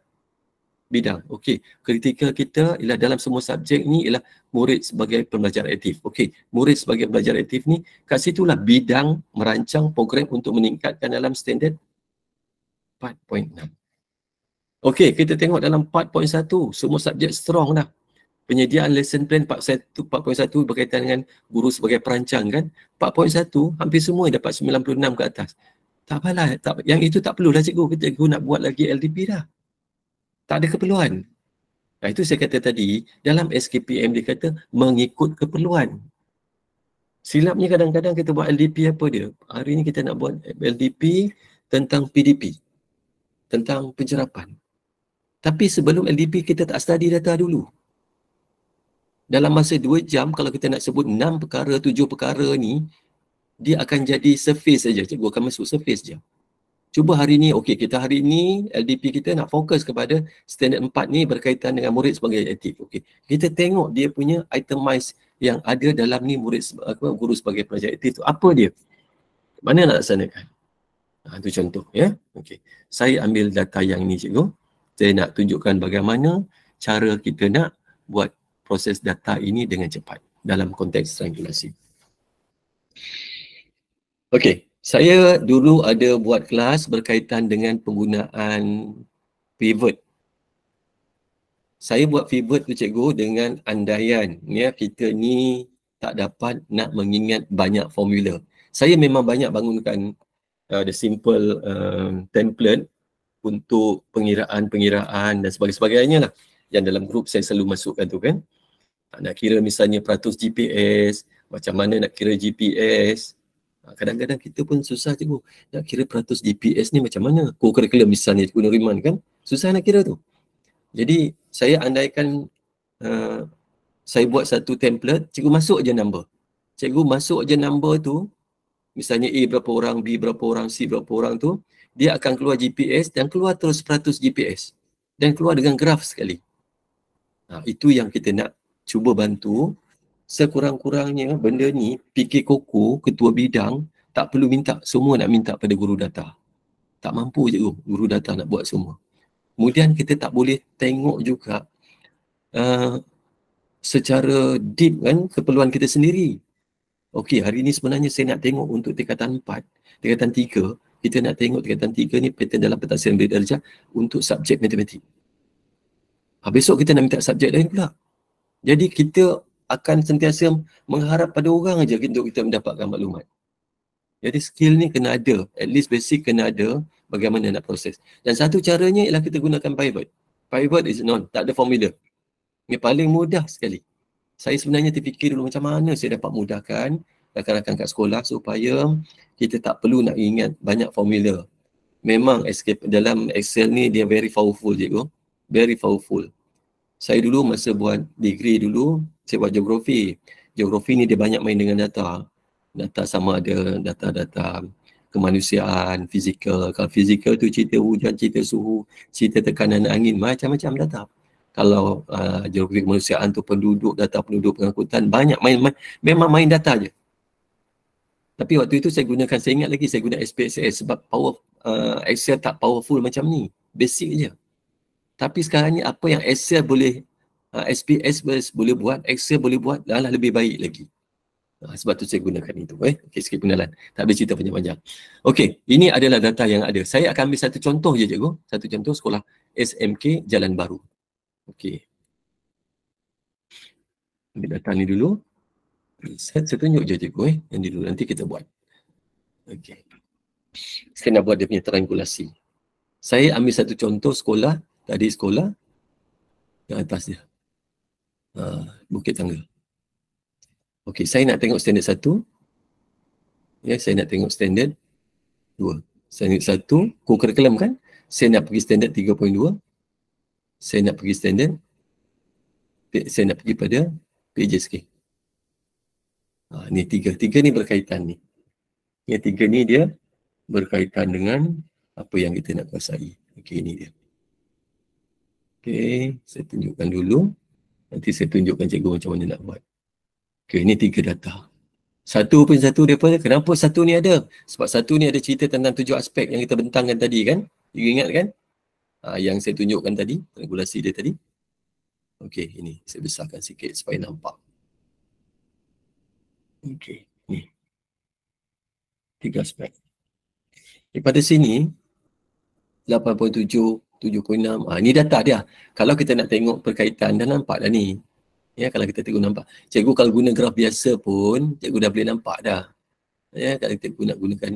bidang. Okey, kritikal kita ialah dalam semua subjek ni ialah murid sebagai pembelajar aktif. Okey, murid sebagai pembelajar aktif ni, kat situlah bidang merancang program untuk meningkatkan dalam standard 4.6. Okey, kita tengok dalam 4.1, semua subjek strong dah. Penyediaan lesson plan 4.1 berkaitan dengan guru sebagai perancang kan. 4.1 hampir semua dapat 96 ke atas. Tak apalah, yang itu tak perlulah cikgu, kita nak buat lagi LDP dah. Tak ada keperluan. Nah, itu saya kata tadi, dalam SKPM dia kata mengikut keperluan. Silapnya kadang-kadang kita buat LDP apa dia? Hari ni kita nak buat LDP tentang PDP. Tentang penjerapan. Tapi sebelum LDP kita tak study data dulu. Dalam masa 2 jam kalau kita nak sebut 6 perkara, 7 perkara ni, dia akan jadi surface saja. Cikgu akan masuk surface je. Cuba hari ni, okey, kita hari ni LDP kita nak fokus kepada standard 4 ni berkaitan dengan murid sebagai aktif. Okey, kita tengok dia punya itemize yang ada dalam ni murid guru sebagai pelajar aktif tu. Apa dia? Mana nak laksanakan? Itu contoh ya. Okey. Saya ambil data yang ni cikgu. Saya nak tunjukkan bagaimana cara kita nak buat proses data ini dengan cepat dalam konteks triangulasi. Okey, saya dulu ada buat kelas berkaitan dengan penggunaan pivot. Saya buat pivot tu cikgu dengan andaian ya, kita ni tak dapat nak mengingat banyak formula. Saya memang banyak bangunkan the simple template untuk pengiraan dan sebagainya lah. Yang dalam grup saya selalu masukkan tu kan. Nak kira misalnya peratus GPS, macam mana nak kira GPS. Kadang-kadang kita pun susah cikgu. Nak kira peratus GPS ni macam mana? Co-curriculum misalnya Cikgu Nuriman kan. Susah nak kira tu. Jadi saya andaikan saya buat satu template, cikgu masuk je number. Cikgu masuk je number tu, misalnya A berapa orang, B berapa orang, C berapa orang tu, dia akan keluar GPS dan keluar terus peratus GPS. Dan keluar dengan graf sekali. Itu yang kita nak cuba bantu. Sekurang-kurangnya benda ni, PK Koko, ketua bidang, tak perlu minta, semua nak minta pada guru data. Tak mampu je guru data nak buat semua. Kemudian kita tak boleh tengok juga secara deep kan keperluan kita sendiri. Okey, hari ni sebenarnya saya nak tengok untuk tingkatan 4, tingkatan 3, kita nak tengok tingkatan 3 ni pattern dalam pentadbiran bilik darjah untuk subjek matematik. Besok kita nak minta subjek lain pula. Jadi kita akan sentiasa mengharap pada orang aja untuk kita mendapatkan maklumat. Jadi skill ni kena ada, at least basic kena ada bagaimana nak proses. Dan satu caranya ialah kita gunakan pivot. Pivot is tak ada formula. Ini paling mudah sekali. Saya sebenarnya terfikir dulu macam mana saya dapat mudahkan rakan-rakan kat sekolah supaya kita tak perlu nak ingat banyak formula. Memang dalam Excel ni dia very powerful cikgu. Very powerful. Saya dulu masa buat degree dulu, saya buat geografi. Geografi ni dia banyak main dengan data. Data sama ada data-data kemanusiaan, fizikal. Kalau fizikal tu cerita hujan, cerita suhu, cerita tekanan angin, macam-macam data. Kalau geografi kemanusiaan tu penduduk, data penduduk pengangkutan, banyak memang main data je. Tapi waktu itu saya ingat lagi saya guna SPSS sebab Excel tak powerful macam ni. Basic je. Tapi sekarang ni apa yang Excel boleh, SPSS boleh buat, Excel boleh buat, dah lebih baik lagi. Sebab tu saya gunakan itu. Okey, sikit pengenalan. Tak boleh cerita panjang-panjang. Okey, ini adalah data yang ada. Saya akan ambil satu contoh je cikgu. Satu contoh sekolah SMK Jalan Baru. Okey. Ambil data ni dulu. Saya tunjuk je cikgu yang dulu. Nanti kita buat. Okey. Saya nak buat dia punya triangulasi. Saya ambil satu contoh sekolah. Tadi sekolah. Yang atas dia. Bukit Tangga. Okey, saya nak tengok standard 1. Ya, saya nak tengok standard 2. Standard 1, co-curriculum kan? Saya nak pergi standard 3.2. saya nak pergi standard, saya nak pergi pada PJSK. Ni tiga ni berkaitan ni. Yang tiga ni dia berkaitan dengan apa yang kita nak kuasai. Okey, ini dia. Okey, saya tunjukkan dulu. Nanti saya tunjukkan cikgu macam mana nak buat. Okey, ini tiga data. Satu pun satu daripada, kenapa satu ni ada? Sebab satu ni ada cerita tentang 7 aspek yang kita bentangkan tadi kan? You ingat kan? Yang saya tunjukkan tadi, regulasi dia tadi. Okey, ini saya besarkan sikit supaya nampak. Okey, ni. 3 aspek. Pada sini 8.7, 7.6. Ni data dia. Kalau kita nak tengok perkaitan, dah nampak dah ni. Ya, kalau kita tengok nampak. Cikgu kalau guna graf biasa pun, cikgu dah boleh nampak dah. Ya, kalau kita gunakan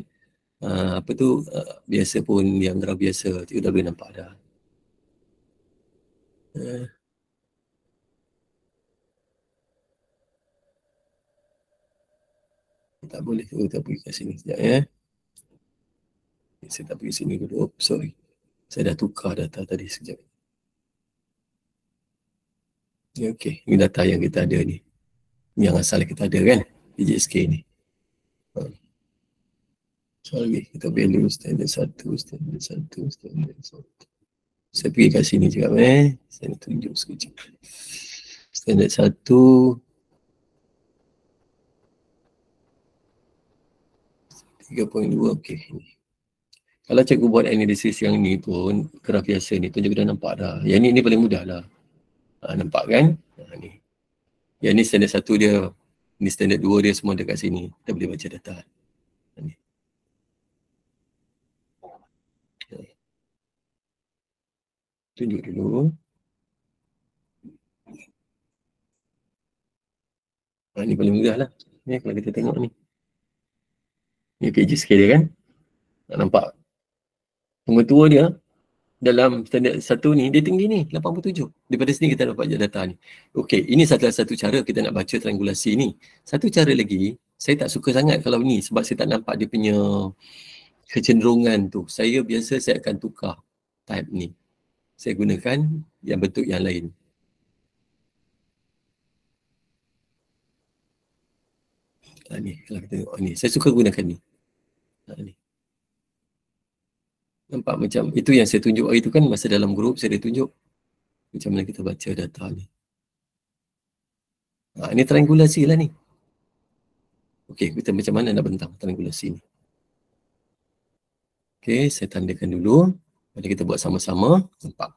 biasa pun, yang graf biasa, cikgu dah boleh nampak dah. Tak boleh, kita pergi kat sini sekejap ya. Saya tak pergi sini dulu. Sorry. Saya dah tukar data tadi sekejap. Okey, ini data yang kita ada ni. Yang asal kita ada kan, PJSK ni. Sorry, kita value standard 1, standard 1, standard 1. Saya pergi kat sini juga saya nak tunjuk sekejap. Standard 1. 3.2, okey. Kalau cikgu buat analisis yang ni pun, graf biasa ni pun cikgu dah nampak dah. Yang ni paling mudah lah. Nampak kan? Ni. Yang ni standard 1 dia, ni standard 2 dia, semua dekat sini. Kita boleh baca data. Ni. Tunjuk dulu. Ni paling mudah lah. Ni kalau kita tengok ni. Ni PJSK dia kan? Nampak? Pengetua dia dalam standard 1 ni, dia tinggi ni, 87. Daripada sini kita dapat data ni. Okey, ini salah satu cara kita nak baca triangulasi ni. Satu cara lagi, saya tak suka sangat kalau ni sebab saya tak nampak dia punya kecenderungan tu. Saya biasa saya akan tukar type ni. Saya gunakan yang bentuk yang lain. Ni, kalau kita tengok ni. Saya suka gunakan ni. Ni. Nampak macam, itu yang saya tunjuk hari tu kan, masa dalam grup saya dah tunjuk macam mana kita baca data ni. Ini triangulasi lah ni. Okey, kita macam mana nak bentang triangulasi ni. Okey, saya tandakan dulu. Mari kita buat sama-sama. Nampak.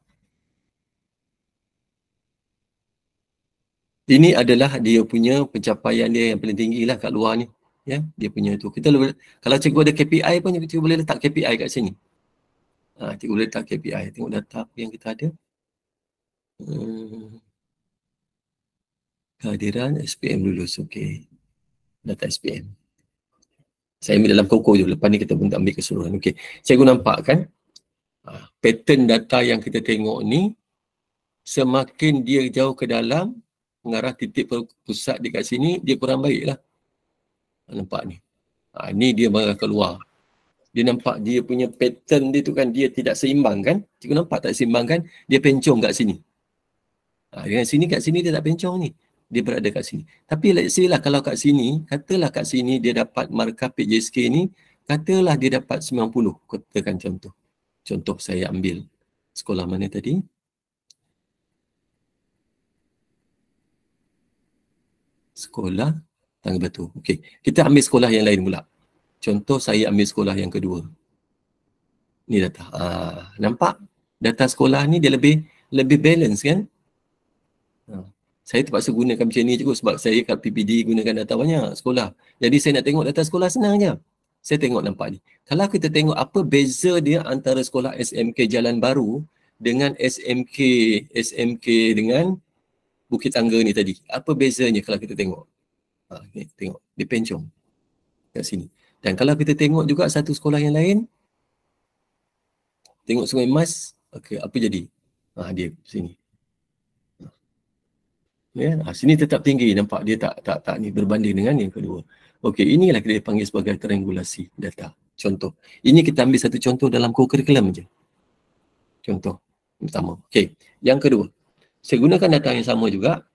Ini adalah dia punya pencapaian dia yang paling tinggi lah kat luar ni. Ya, dia punya tu. Kita kalau cikgu ada KPI pun, cikgu boleh letak KPI kat sini. Cikgu boleh letak KPI. Tengok data apa yang kita ada. Kehadiran SPM lulus. Okey. Data SPM. Saya ambil dalam koko je. Lepas ni kita pun tak ambil keseluruhan. Okey. Cikgu nampak kan? Pattern data yang kita tengok ni, semakin dia jauh ke dalam, mengarah titik pusat dekat sini, dia kurang baik lah. Nampak ni. Ni dia mengarah keluar. Dia nampak dia punya pattern dia tu kan, dia tidak seimbang kan? Cikgu nampak tak seimbang kan? Dia pencong kat sini. Dengan sini, kat sini dia tak pencong ni. Dia berada kat sini. Tapi let's say lah kalau kat sini, katalah kat sini dia dapat markah PJSK ni, katalah dia dapat 90. Katakan contoh. Contoh saya ambil sekolah mana tadi? Sekolah Tangga Batu. Okey, kita ambil sekolah yang lain pula. Contoh saya ambil sekolah yang kedua. Ni data. Nampak? Data sekolah ni dia lebih balance kan? Saya terpaksa gunakan macam ni cikgu sebab saya kat PPD gunakan data banyak sekolah. Jadi saya nak tengok data sekolah senang je. Saya tengok nampak ni. Kalau kita tengok apa beza dia antara sekolah SMK Jalan Baru dengan SMK dengan Bukit Tangga ni tadi. Apa bezanya kalau kita tengok? Ni, tengok. Dia pencong kat sini. Dan kalau kita tengok juga satu sekolah yang lain, tengok Sungai Mas, okey, apa jadi? Dia sini. Ya, sini tetap tinggi, nampak dia tak ni berbanding dengan yang kedua. Okey, inilah kita panggil sebagai triangulasi data. Contoh. Ini kita ambil satu contoh dalam co-curriculum je. Contoh. Pertama. Okey. Yang kedua, saya gunakan data yang sama juga.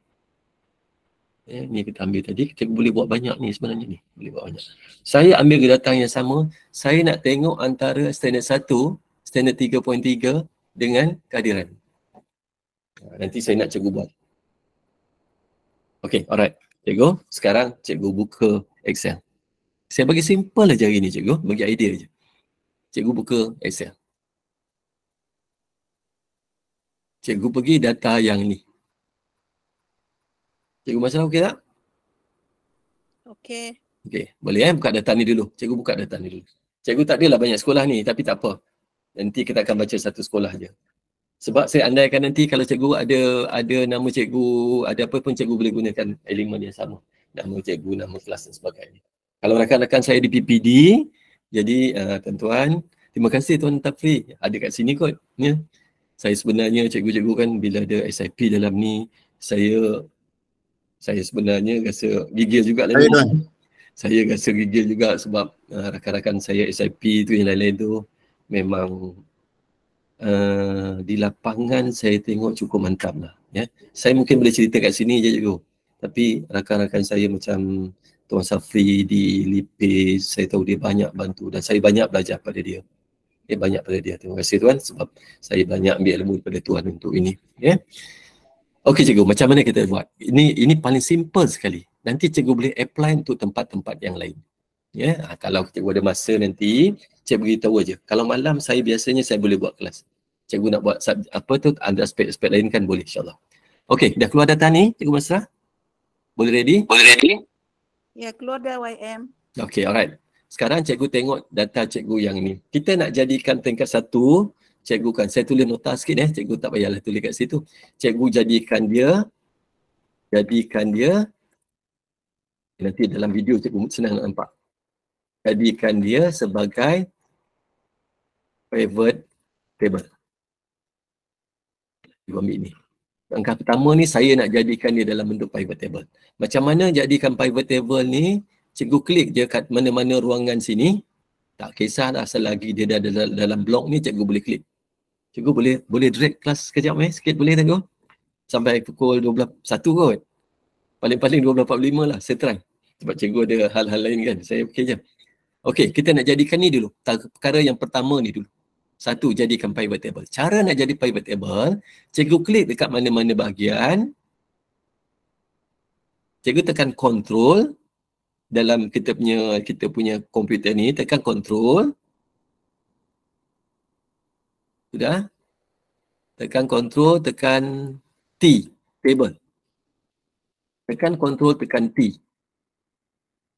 Ni kita ambil tadi, kita boleh buat banyak ni sebenarnya ni. Boleh buat banyak. Saya ambil data yang sama, saya nak tengok antara standard 1, standard 3.3 dengan kehadiran. Nanti saya nak cikgu buat. Okey, alright. Cikgu, sekarang cikgu buka Excel. Saya bagi simple aja hari ni cikgu, bagi idea je. Cikgu buka Excel. Cikgu pergi data yang ni. Cikgu masalah okey tak? Okey. Okey, boleh buka data ni dulu. Cikgu buka data ni dulu. Cikgu tak adalah banyak sekolah ni, tapi tak apa. Nanti kita akan baca satu sekolah je. Sebab saya andaikan nanti kalau cikgu ada nama cikgu, ada apa pun cikgu boleh gunakan elemen yang sama. Nama cikgu, nama kelas dan sebagainya. Kalau rakan-rakan saya di PPD, jadi tuan-tuan, terima kasih Tuan Tafri, ada kat sini kot. Ya. Saya sebenarnya cikgu-cikgu kan bila ada SIP dalam ni, saya sebenarnya rasa gigil juga lah ni. Saya rasa gigil juga sebab rakan-rakan saya SIP tu yang lain-lain tu memang di lapangan saya tengok cukup mantap lah. Ya. Saya mungkin boleh cerita kat sini je cikgu. Tapi rakan-rakan saya macam Tuan Safri di Lipis, saya tahu dia banyak bantu dan saya banyak belajar pada dia. Banyak pada dia. Terima kasih Tuan sebab saya banyak ambil ilmu daripada Tuan untuk ini. Ya. Okey cikgu, macam mana kita buat? Ini paling simple sekali. Nanti cikgu boleh apply untuk tempat-tempat yang lain. Ya, kalau cikgu ada masa nanti, cikgu beritahu aja. Kalau malam biasanya saya boleh buat kelas. Cikgu nak buat apa tu, ada aspek-aspek lain kan boleh insya-Allah. Okey, dah keluar data ni, Cikgu Masrah? Boleh ready? Boleh ready? Ya, keluar dah YM. Okey, alright. Sekarang cikgu tengok data cikgu yang ni. Kita nak jadikan peringkat 1, cikgu kan, saya tulis nota sikit cikgu tak payahlah tulis kat situ. Cikgu jadikan dia nanti dalam video cikgu senang nak nampak. Jadikan dia sebagai pivot table. Cikgu ambil ni. Langkah pertama ni saya nak jadikan dia dalam bentuk pivot table. Macam mana jadikan pivot table ni? Cikgu klik je kat mana-mana ruangan sini. Tak kisahlah selagi dia dah dalam blok ni cikgu boleh klik. Cikgu boleh drag kelas sekejap sikit boleh cikgu? Sampai pukul 12.1 kot. Paling-paling 12.45 lah, saya try. Sebab cikgu ada hal-hal lain kan, saya okey je. Okey, kita nak jadikan ni dulu. Perkara yang pertama ni dulu. 1, jadikan pivot table. Cara nak jadi pivot table, cikgu klik dekat mana-mana bahagian. Cikgu tekan control dalam kita punya komputer ni, tekan control. Sudah? Tekan control, tekan T, table. Tekan control, tekan T.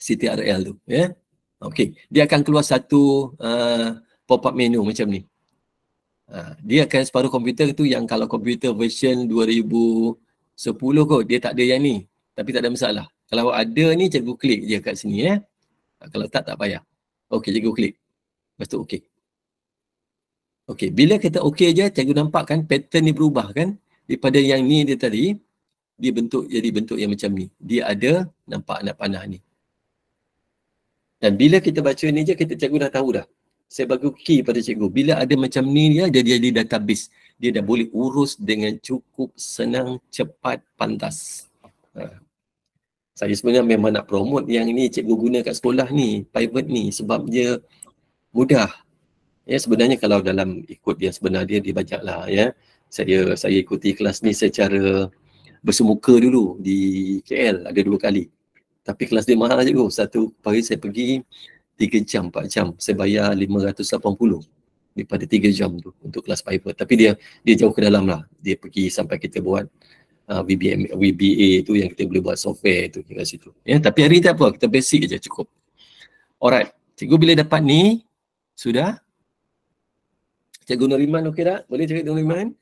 CTRL tu, ya. Okey, dia akan keluar satu pop-up menu macam ni. Dia akan separuh komputer tu yang kalau komputer version 2010 kot, dia tak ada yang ni. Tapi tak ada masalah. Kalau ada ni, cikgu klik je kat sini ya. Kalau tak payah. Okey, cikgu klik. Lepas tu okey. Okey, bila kita okey je, cikgu nampak kan pattern ni berubah kan. Daripada yang ni dia tadi, dia jadi bentuk yang macam ni. Dia ada nampak anak panah ni. Dan bila kita baca ni je, cikgu dah tahu dah. Saya bagi key pada cikgu. Bila ada macam ni dia jadi database. Dia dah boleh urus dengan cukup senang, cepat, pantas. Saya sebenarnya memang nak promote yang ni cikgu guna kat sekolah ni, pivot ni sebab dia mudah. Ya, sebenarnya kalau dalam ikut dia sebenarnya dia banyak lah ya. Saya ikuti kelas ni secara bersemuka dulu di KL ada 2 kali. Tapi kelas dia mahal cikgu. Satu hari saya pergi 3 jam, 4 jam. Saya bayar 580 daripada 3 jam tu untuk kelas pivot. Tapi dia jauh ke dalam lah. Dia pergi sampai kita buat VBA tu yang kita boleh buat software tu kat situ. Ya, tapi hari ni tak apa, kita basic aja cukup. Alright, cikgu bila dapat ni sudah? Cikgu Nuriman okey tak? Boleh cikgu Nuriman?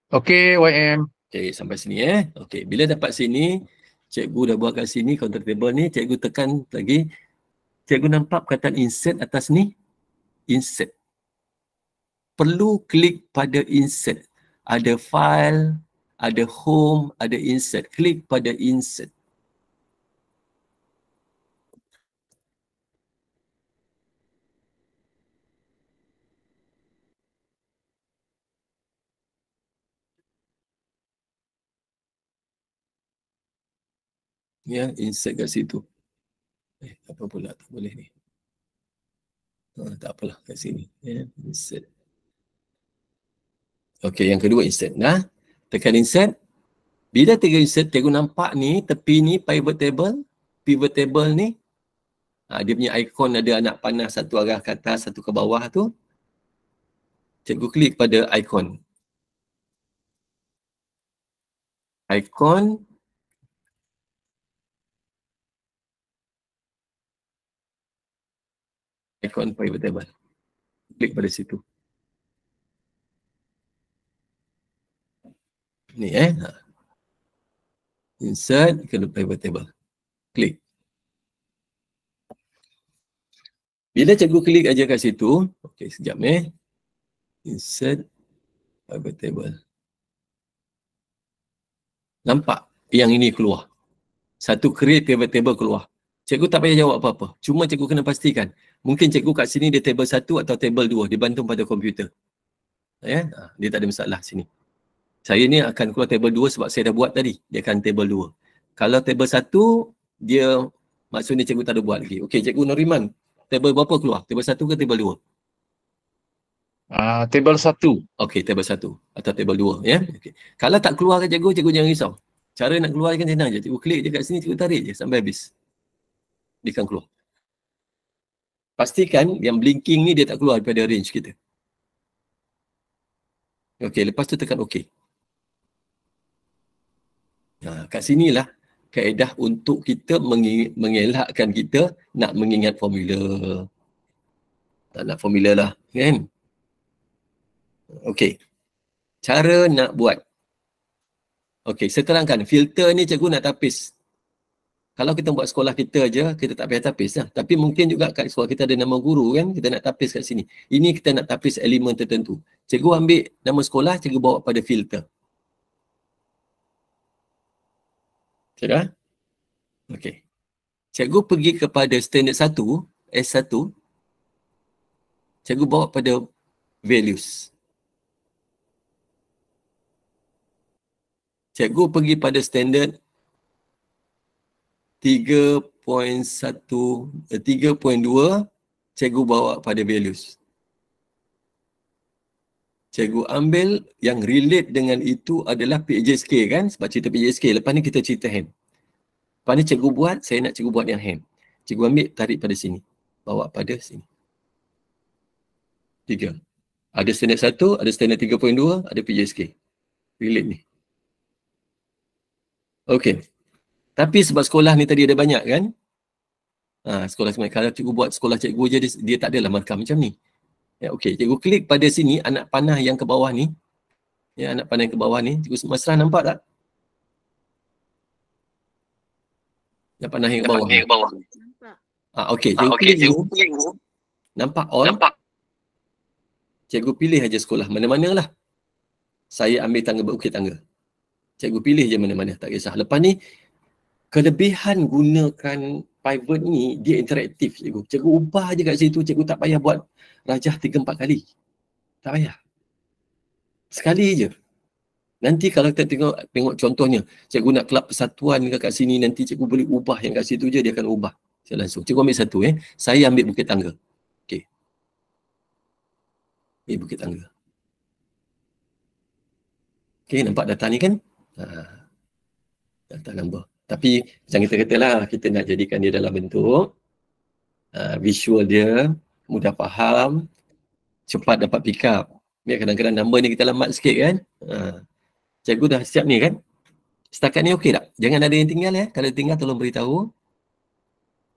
Okey, YM. Okey, sampai sini Okey, bila dapat sini, cikgu dah buat kat sini counter table ni, cikgu tekan lagi. Cikgu nampak perkataan insert atas ni? Insert. Perlu klik pada insert. Ada file, ada home, ada insert. Klik pada insert. Ya, insert kat situ. Apa pula tak boleh ni. Tak apalah kat sini. Ya, insert. Okey, yang kedua insert. Nah, tekan insert. Bila tekan insert, cikgu nampak ni tepi ni pivot table ni. Dia punya ikon ada anak panah satu arah ke atas, satu ke bawah tu. Cikgu klik pada ikon. Ikon pivot table. Klik pada situ. Ni insert ke pivot table. Klik. Bila cikgu klik aja kat situ, okey sekejap insert pivot table. Nampak yang ini keluar. Satu create pivot table keluar. Cikgu tak payah jawab apa-apa. Cuma cikgu kena pastikan. Mungkin cikgu kat sini dia table 1 atau table 2 dibantu pada komputer. Ya, dia tak ada masalah sini. Saya ni akan keluar table 2 sebab saya dah buat tadi. Dia akan table 2. Kalau table 1, dia maksudnya cikgu tak ada buat lagi. Okey, cikgu Noriman, table berapa keluar? Table 1 ke table 2? Table 1. Okey, table 1 atau table 2 ya. Okey. Kalau tak keluar kat cikgu, cikgu jangan risau. Cara nak keluarkan senang je. Cikgu klik je kat sini, cikgu tarik je sampai habis. Dia akan keluar. Pastikan yang blinking ni dia tak keluar daripada range kita. Okey, lepas tu tekan okey. Kat sinilah kaedah untuk kita mengelakkan kita nak mengingat formula. Tak nak formula lah, kan? Okey. Cara nak buat. Okey, saya terangkan. Filter ni cikgu nak tapis. Kalau kita buat sekolah kita aja, kita tak payah tapis lah. Tapi mungkin juga kat sekolah kita ada nama guru kan, kita nak tapis kat sini. Ini kita nak tapis elemen tertentu. Cikgu ambil nama sekolah, cikgu bawa pada filter. Sudah? Okey. Cikgu pergi kepada standard 1, S1. Cikgu bawa pada values. Cikgu pergi pada standard 3.2, cikgu bawa pada values. Cikgu ambil yang relate dengan itu adalah PJSK kan, sebab cerita PJSK. Lepas ni kita cerita ham. Lepas ni cikgu buat, saya nak cikgu buat yang ham. Cikgu ambil, tarik pada sini. Bawa pada sini. 3. Ada standard 1, ada standard 3.2, ada PJSK. Relate ni. Okey. Tapi sebab sekolah ni tadi ada banyak kan. Sekolah sebenarnya. Kalau cikgu buat sekolah cikgu je, dia tak adalah markah macam ni. Ya, okey. Cikgu klik pada sini, anak panah yang ke bawah ni. Ya, anak panah yang ke bawah ni. Cikgu mesra nampak tak? Anak panah yang ke bawah. Nampak. Okey. Cikgu klik ni. Nampak all? Nampak. Cikgu pilih aja sekolah. Mana-mana lah. Saya ambil tangga berbukit tangga. Cikgu pilih je mana-mana. Tak kisah. Lepas ni, kelebihan gunakan pivot ni, dia interaktif cikgu. Cikgu ubah je kat situ, cikgu tak payah buat rajah 3-4 kali. Tak payah. Sekali je. Nanti kalau kita tengok contohnya, cikgu nak kelab persatuan kat sini, nanti cikgu boleh ubah yang kat situ je, dia akan ubah. Saya langsung. Cikgu ambil satu Saya ambil bukit tangga. Okey. Ini bukit tangga. Okey, nampak data ni kan? Data number. Tapi macam kita katalah, kita nak jadikan dia dalam bentuk visual dia, mudah faham, cepat dapat pick up. Kadang-kadang number ni kita lambat sikit kan. Cikgu dah siap ni kan. Setakat ni okey tak? Jangan ada yang tinggal Kalau tinggal tolong beritahu.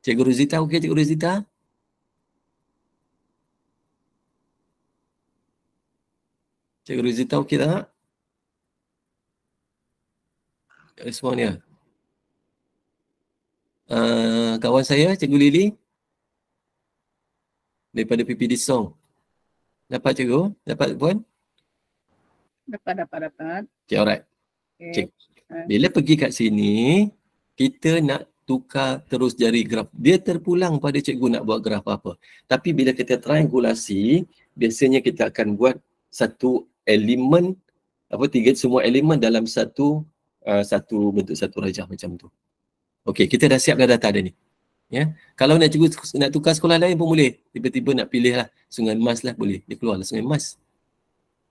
Cikgu Rosita okey, Cikgu Rosita? Cikgu Rosita okey tak? Respon dia. Kawan saya, Cikgu Lily daripada PPD Song. Dapat cikgu? Dapat puan? Dapat. Okay, alright. Okay. Bila pergi kat sini, kita nak tukar terus jari graf. Dia terpulang pada cikgu nak buat graf apa. Tapi bila kita triangulasi, biasanya kita akan buat satu elemen, semua elemen dalam satu bentuk satu rajah macam tu. Okey, kita dah siap dah data dah ni. Ya. Kalau nak cikgu nak tukar sekolah lain pun boleh. Tiba-tiba nak pilih lah Sungai Mas lah boleh. Dia keluar lah Sungai Mas.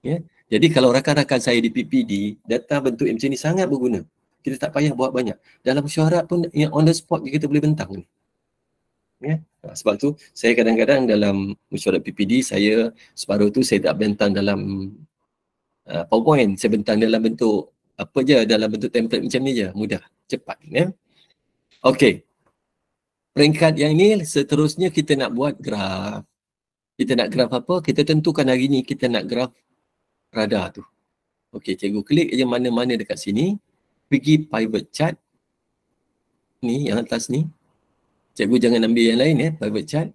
Ya. Jadi kalau rakan-rakan saya di PPD, data bentuk yang macam ni sangat berguna. Kita tak payah buat banyak. Dalam mesyuarat pun yang on the spot kita boleh bentang ni. Ya. Sebab tu saya kadang-kadang dalam mesyuarat PPD, saya separuh tu saya tak bentang dalam PowerPoint. Saya bentang dalam bentuk apa je, dalam bentuk template macam ni je. Mudah, cepat. Ya. Okey. Peringkat yang ni seterusnya kita nak buat graf. Kita nak graf apa? Kita tentukan hari ni kita nak graf radar tu. Okey, cikgu klik je mana-mana dekat sini. Pergi pivot chart. Ni yang atas ni. Cikgu jangan ambil yang lain ya, pivot chart.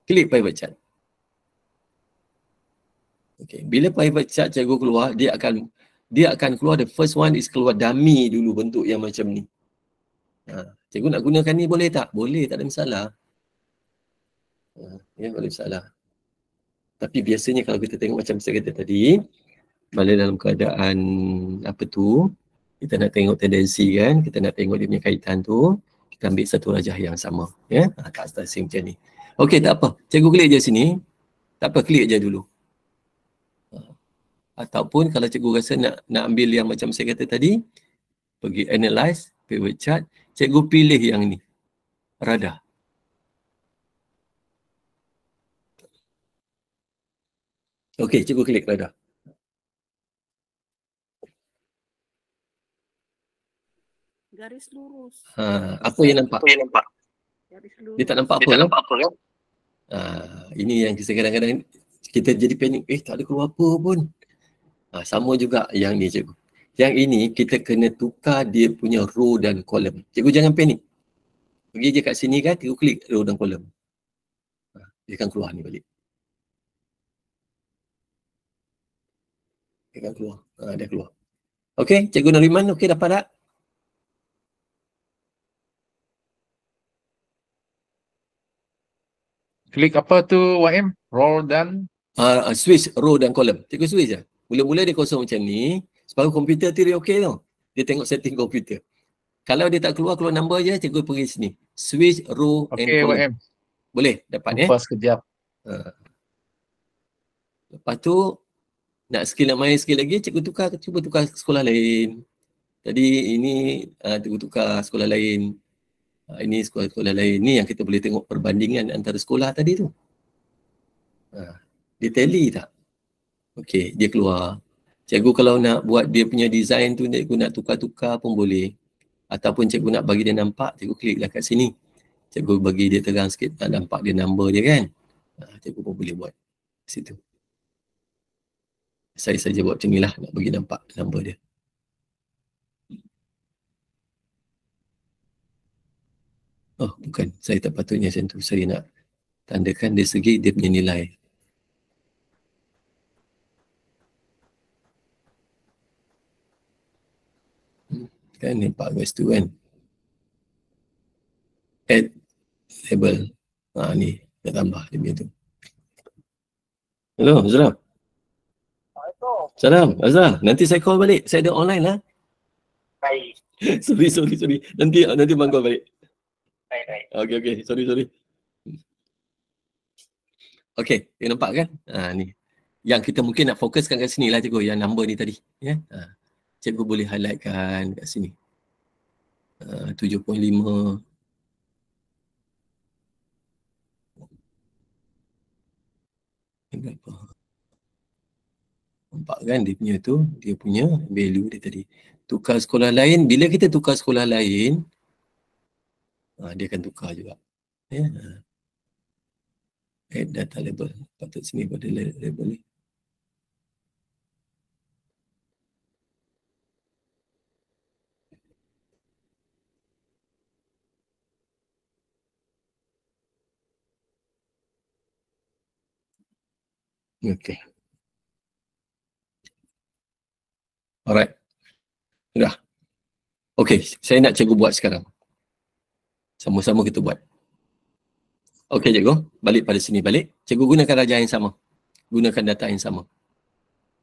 Klik pivot chart. Okey, bila pivot chart cikgu keluar, dia akan keluar, the first one is keluar dummy dulu bentuk yang macam ni. Cikgu nak gunakan ni boleh tak? Boleh, tak ada masalah. Ya, boleh masalah. Tapi biasanya kalau kita tengok macam saya kata tadi, bila dalam keadaan apa tu, kita nak tengok tendensi kan, kita nak tengok dia punya kaitan tu, kita ambil satu rajah yang sama. Ya, kat atas macam ni. Okey, tak apa. Cikgu klik je sini. Tak apa, klik je dulu. Ataupun kalau cikgu rasa nak ambil yang macam saya kata tadi, pergi analyze, pivot chart, cikgu pilih yang ni, radar. Okey, cikgu klik radar. Garis lurus. Apa yang nampak? Garis lurus. Dia tak nampak apa kan? Ini yang kita kadang-kadang kita jadi panik, tak ada keluar apa pun. Sama juga yang ni cikgu. Yang ini kita kena tukar dia punya row dan kolom. Cikgu jangan panik. Pergi je kat sini kan, cikgu klik row dan kolom. Dia akan keluar ni balik. Dia akan keluar. Dia keluar. Okey, cikgu Nariman, okey dapat tak? Klik apa tu YM? Roll dan? Switch row dan kolom. Cikgu switch je. Mula-mula dia kosong macam ni. Sebab komputer tu dia okey tau. Dia tengok setting komputer. Kalau dia tak keluar number je, cikgu pergi sini. Switch row and column. Okey YM. Boleh dapat ya? Lepas sekejap. Lepas tu nak main skill lagi, cikgu cuba tukar sekolah lain. Tadi ini cikgu tukar sekolah lain. Ini sekolah lain. Ni yang kita boleh tengok perbandingan antara sekolah tadi tu. Dia tally tak? Okey, dia keluar. Cikgu kalau nak buat dia punya design tu, cikgu nak tukar-tukar pun boleh. Ataupun cikgu nak bagi dia nampak, cikgu kliklah kat sini. Cikgu bagi dia terang sikit, tak nampak dia number dia kan. Cikgu pun boleh buat situ. Saya saja buat macam ni lah, nak bagi nampak number dia. Oh bukan, saya tak patutnya macam tu. Saya nak tandakan dari segi dia punya nilai. Kan nampak kat situ kan. Add label. Ni dah tambah dia punya tu. Hello, Azram. Salam, Azram. Nanti saya call balik. Saya ada online lah. Baik. sorry. Nanti bang call balik. Baik. Okey. Sorry. Okey, dia nampak kan? Ni. Yang kita mungkin nak fokuskan kat sini lah cikgu, yang number ni tadi. Ya. Cikgu boleh highlightkan kat sini. 7.5. Berapa? Nampak kan dia punya tu, dia punya value dia tadi. Tukar sekolah lain, bila kita tukar sekolah lain, dia akan tukar juga. Ya. Add data label. Patut sini pada label ni. Okey. Alright. Dah. Okey, saya nak cikgu buat sekarang. Sama-sama kita buat. Okey cikgu, balik pada sini balik. Cikgu gunakan rajah yang sama. Gunakan data yang sama.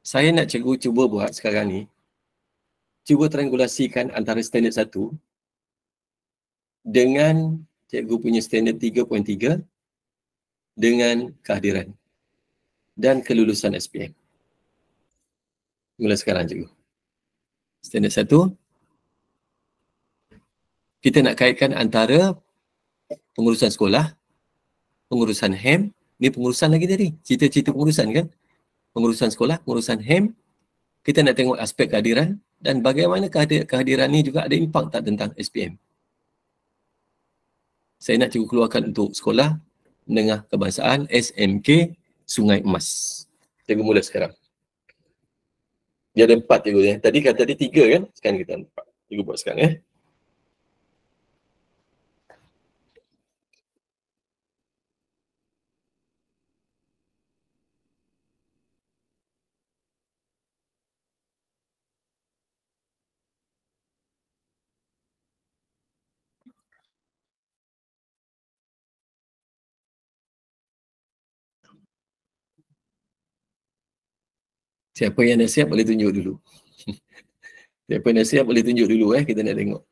Saya nak cikgu cuba buat sekarang ni. Cuba triangulasikan antara standard 1 dengan cikgu punya standard 3.3 dengan kehadiran dan kelulusan SPM. Mula sekarang cikgu. Standard 1, kita nak kaitkan antara pengurusan sekolah, pengurusan HEM, ni pengurusan lagi tadi, cerita-cerita pengurusan kan, pengurusan sekolah, pengurusan HEM, kita nak tengok aspek kehadiran dan bagaimana kehadiran ni juga ada impak tak tentang SPM. Saya nak cikgu keluarkan untuk sekolah menengah kebangsaan SMK Sungai Emas. Cikgu mula sekarang. Dia ada 4 cikgu ya. Tadi 3 kan? Sekarang kita 4. Cikgu buat sekarang ya. Siapa yang dah siap boleh tunjuk dulu. Siapa yang dah siap boleh tunjuk dulu kita nak tengok.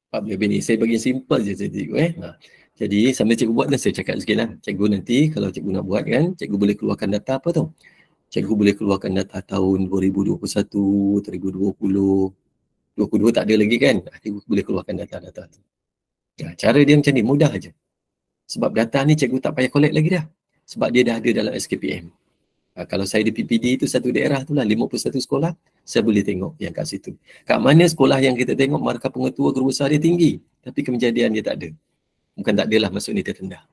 Apa ni? Saya bagi simple je saya cikgu Jadi sambil cikgu buat saya cakap sikit lah. Cikgu nanti kalau cikgu nak buat kan, cikgu boleh keluarkan data apa tu? Cikgu boleh keluarkan data tahun 2021, 2020, 22 tak ada lagi kan? Cikgu boleh keluarkan data-data tu. Cara dia macam ni, mudah aja. Sebab data ni cikgu tak payah collect lagi dah. Sebab dia dah ada dalam SKPM. Kalau saya di PPD itu satu daerah tu lah, 51 sekolah, saya boleh tengok yang kat situ. Kat mana sekolah yang kita tengok markah pengetua guru besar dia tinggi, tapi kejadian dia tak ada. Bukan tak ada lah, maksud ni tertendah.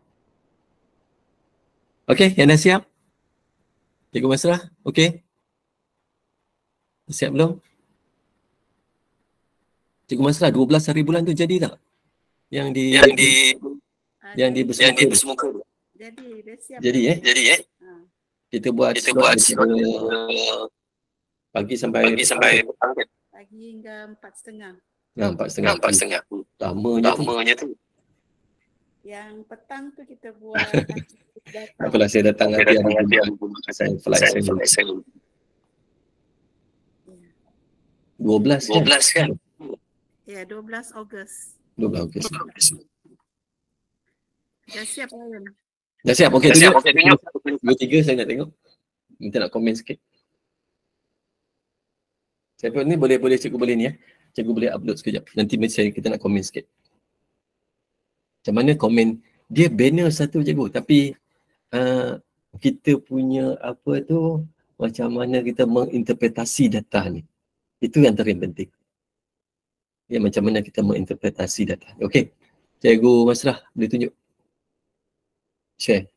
Okey, yang dah siap? Cikgu Masrah, okey? Siap belum? Cikgu Masrah, 12 hari bulan tu jadi tak? Yang di bersemuka. Jadi, dah siap. Jadi kita buat pagi sampai pagi hingga 4:30. 4:30. Lamanya tu. Yang petang tu kita buat Apalah saya datang nanti saya flight saya. 12 kan? Ya, 12 Ogos. 12 Ogos. Dah siap Ryan? Dah siap, okey tunjuk. 2-3 saya nak tengok. Minta nak komen sikit. Siapa ni boleh cikgu boleh ni Cikgu boleh upload sekejap. Nanti kita nak komen sikit. Macam mana komen? Dia banner satu cikgu, tapi kita punya apa tu, macam mana kita menginterpretasi data ni. Itu yang paling penting. Ya, macam mana kita menginterpretasi data. Okey. Cikgu Masrah boleh tunjuk. Share.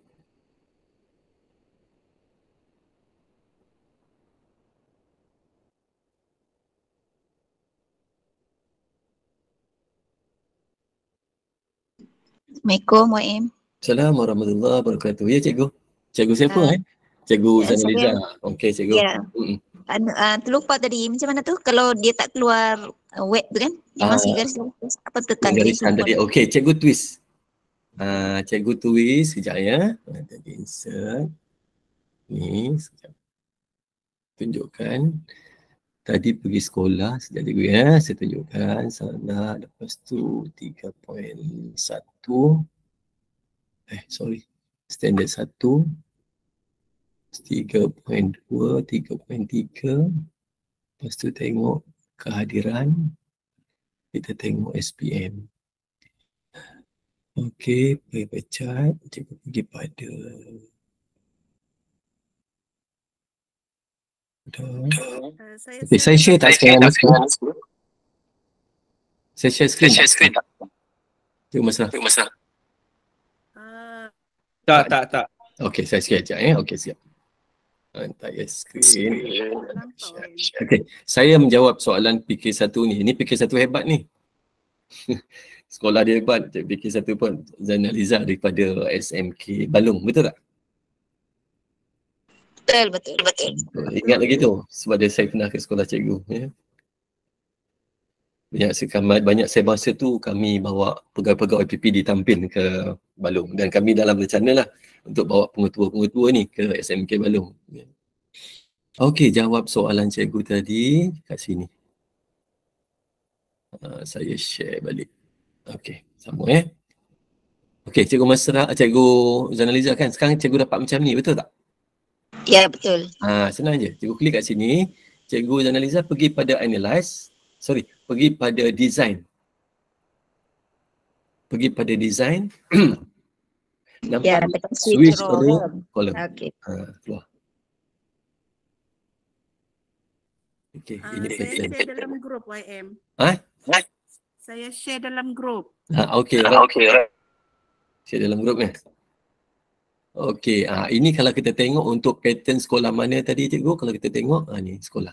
Assalamualaikum Muaim. Assalamualaikum warahmatullahi wabarakatuh. Ya cikgu. Cikgu siapa Cikgu Zanaliza. Okey cikgu. Ya. Terlupa tadi macam mana tu kalau dia tak keluar web tu kan? Dia masih garis apa tekan garisan tadi. Okey, cikgu twist. Cikgu twist sekejap ya. Tadi insert. Ni sekejap. Tunjukkan. Tadi pergi sekolah sekejap cikgu saya tunjukkan sana, lepas tu 3.1. Standard 1. 3.2, 3.3. Lepas tu tengok kehadiran. Kita tengok SPM. Okey, paper chart. Cikgu pergi pada saya share tak sekarang ni? Saya share screen tak? Cikgu Masrah. Tak. Okey, saya share sekejap Okey, siap. Entire screen. Okey, saya menjawab soalan PK1 ni. Ini PK1 hebat ni. Sekolah dia hebat. PK1 pun Zanaliza daripada SMK Balung, betul tak? Betul. Ingat lagi tu sebab saya pernah ke sekolah cikgu Banyak saya masa tu kami bawa pegawai-pegawai PPD tampil ke Balung dan kami dalam rencana lah untuk bawa pengetua-pengetua ni ke SMK Balung. Okey, jawab soalan cikgu tadi kat sini. Saya share balik. Okey, sama Okey, Cikgu Masra, Cikgu Zanaliza kan, sekarang Cikgu dapat macam ni, betul tak? Ya, betul. Senang je. Cikgu klik kat sini, Cikgu Zanaliza pergi pada pergi pada design. Pergi pada design. Nampak tekan switch row row kan? column. Okey. Keluar. Okey, ini Saya pattern. share dalam grup YM. Saya share dalam grup. Okey. Share dalam grup ni. Okey, ini kalau kita tengok untuk pattern sekolah mana tadi cikgu, kalau kita tengok ni sekolah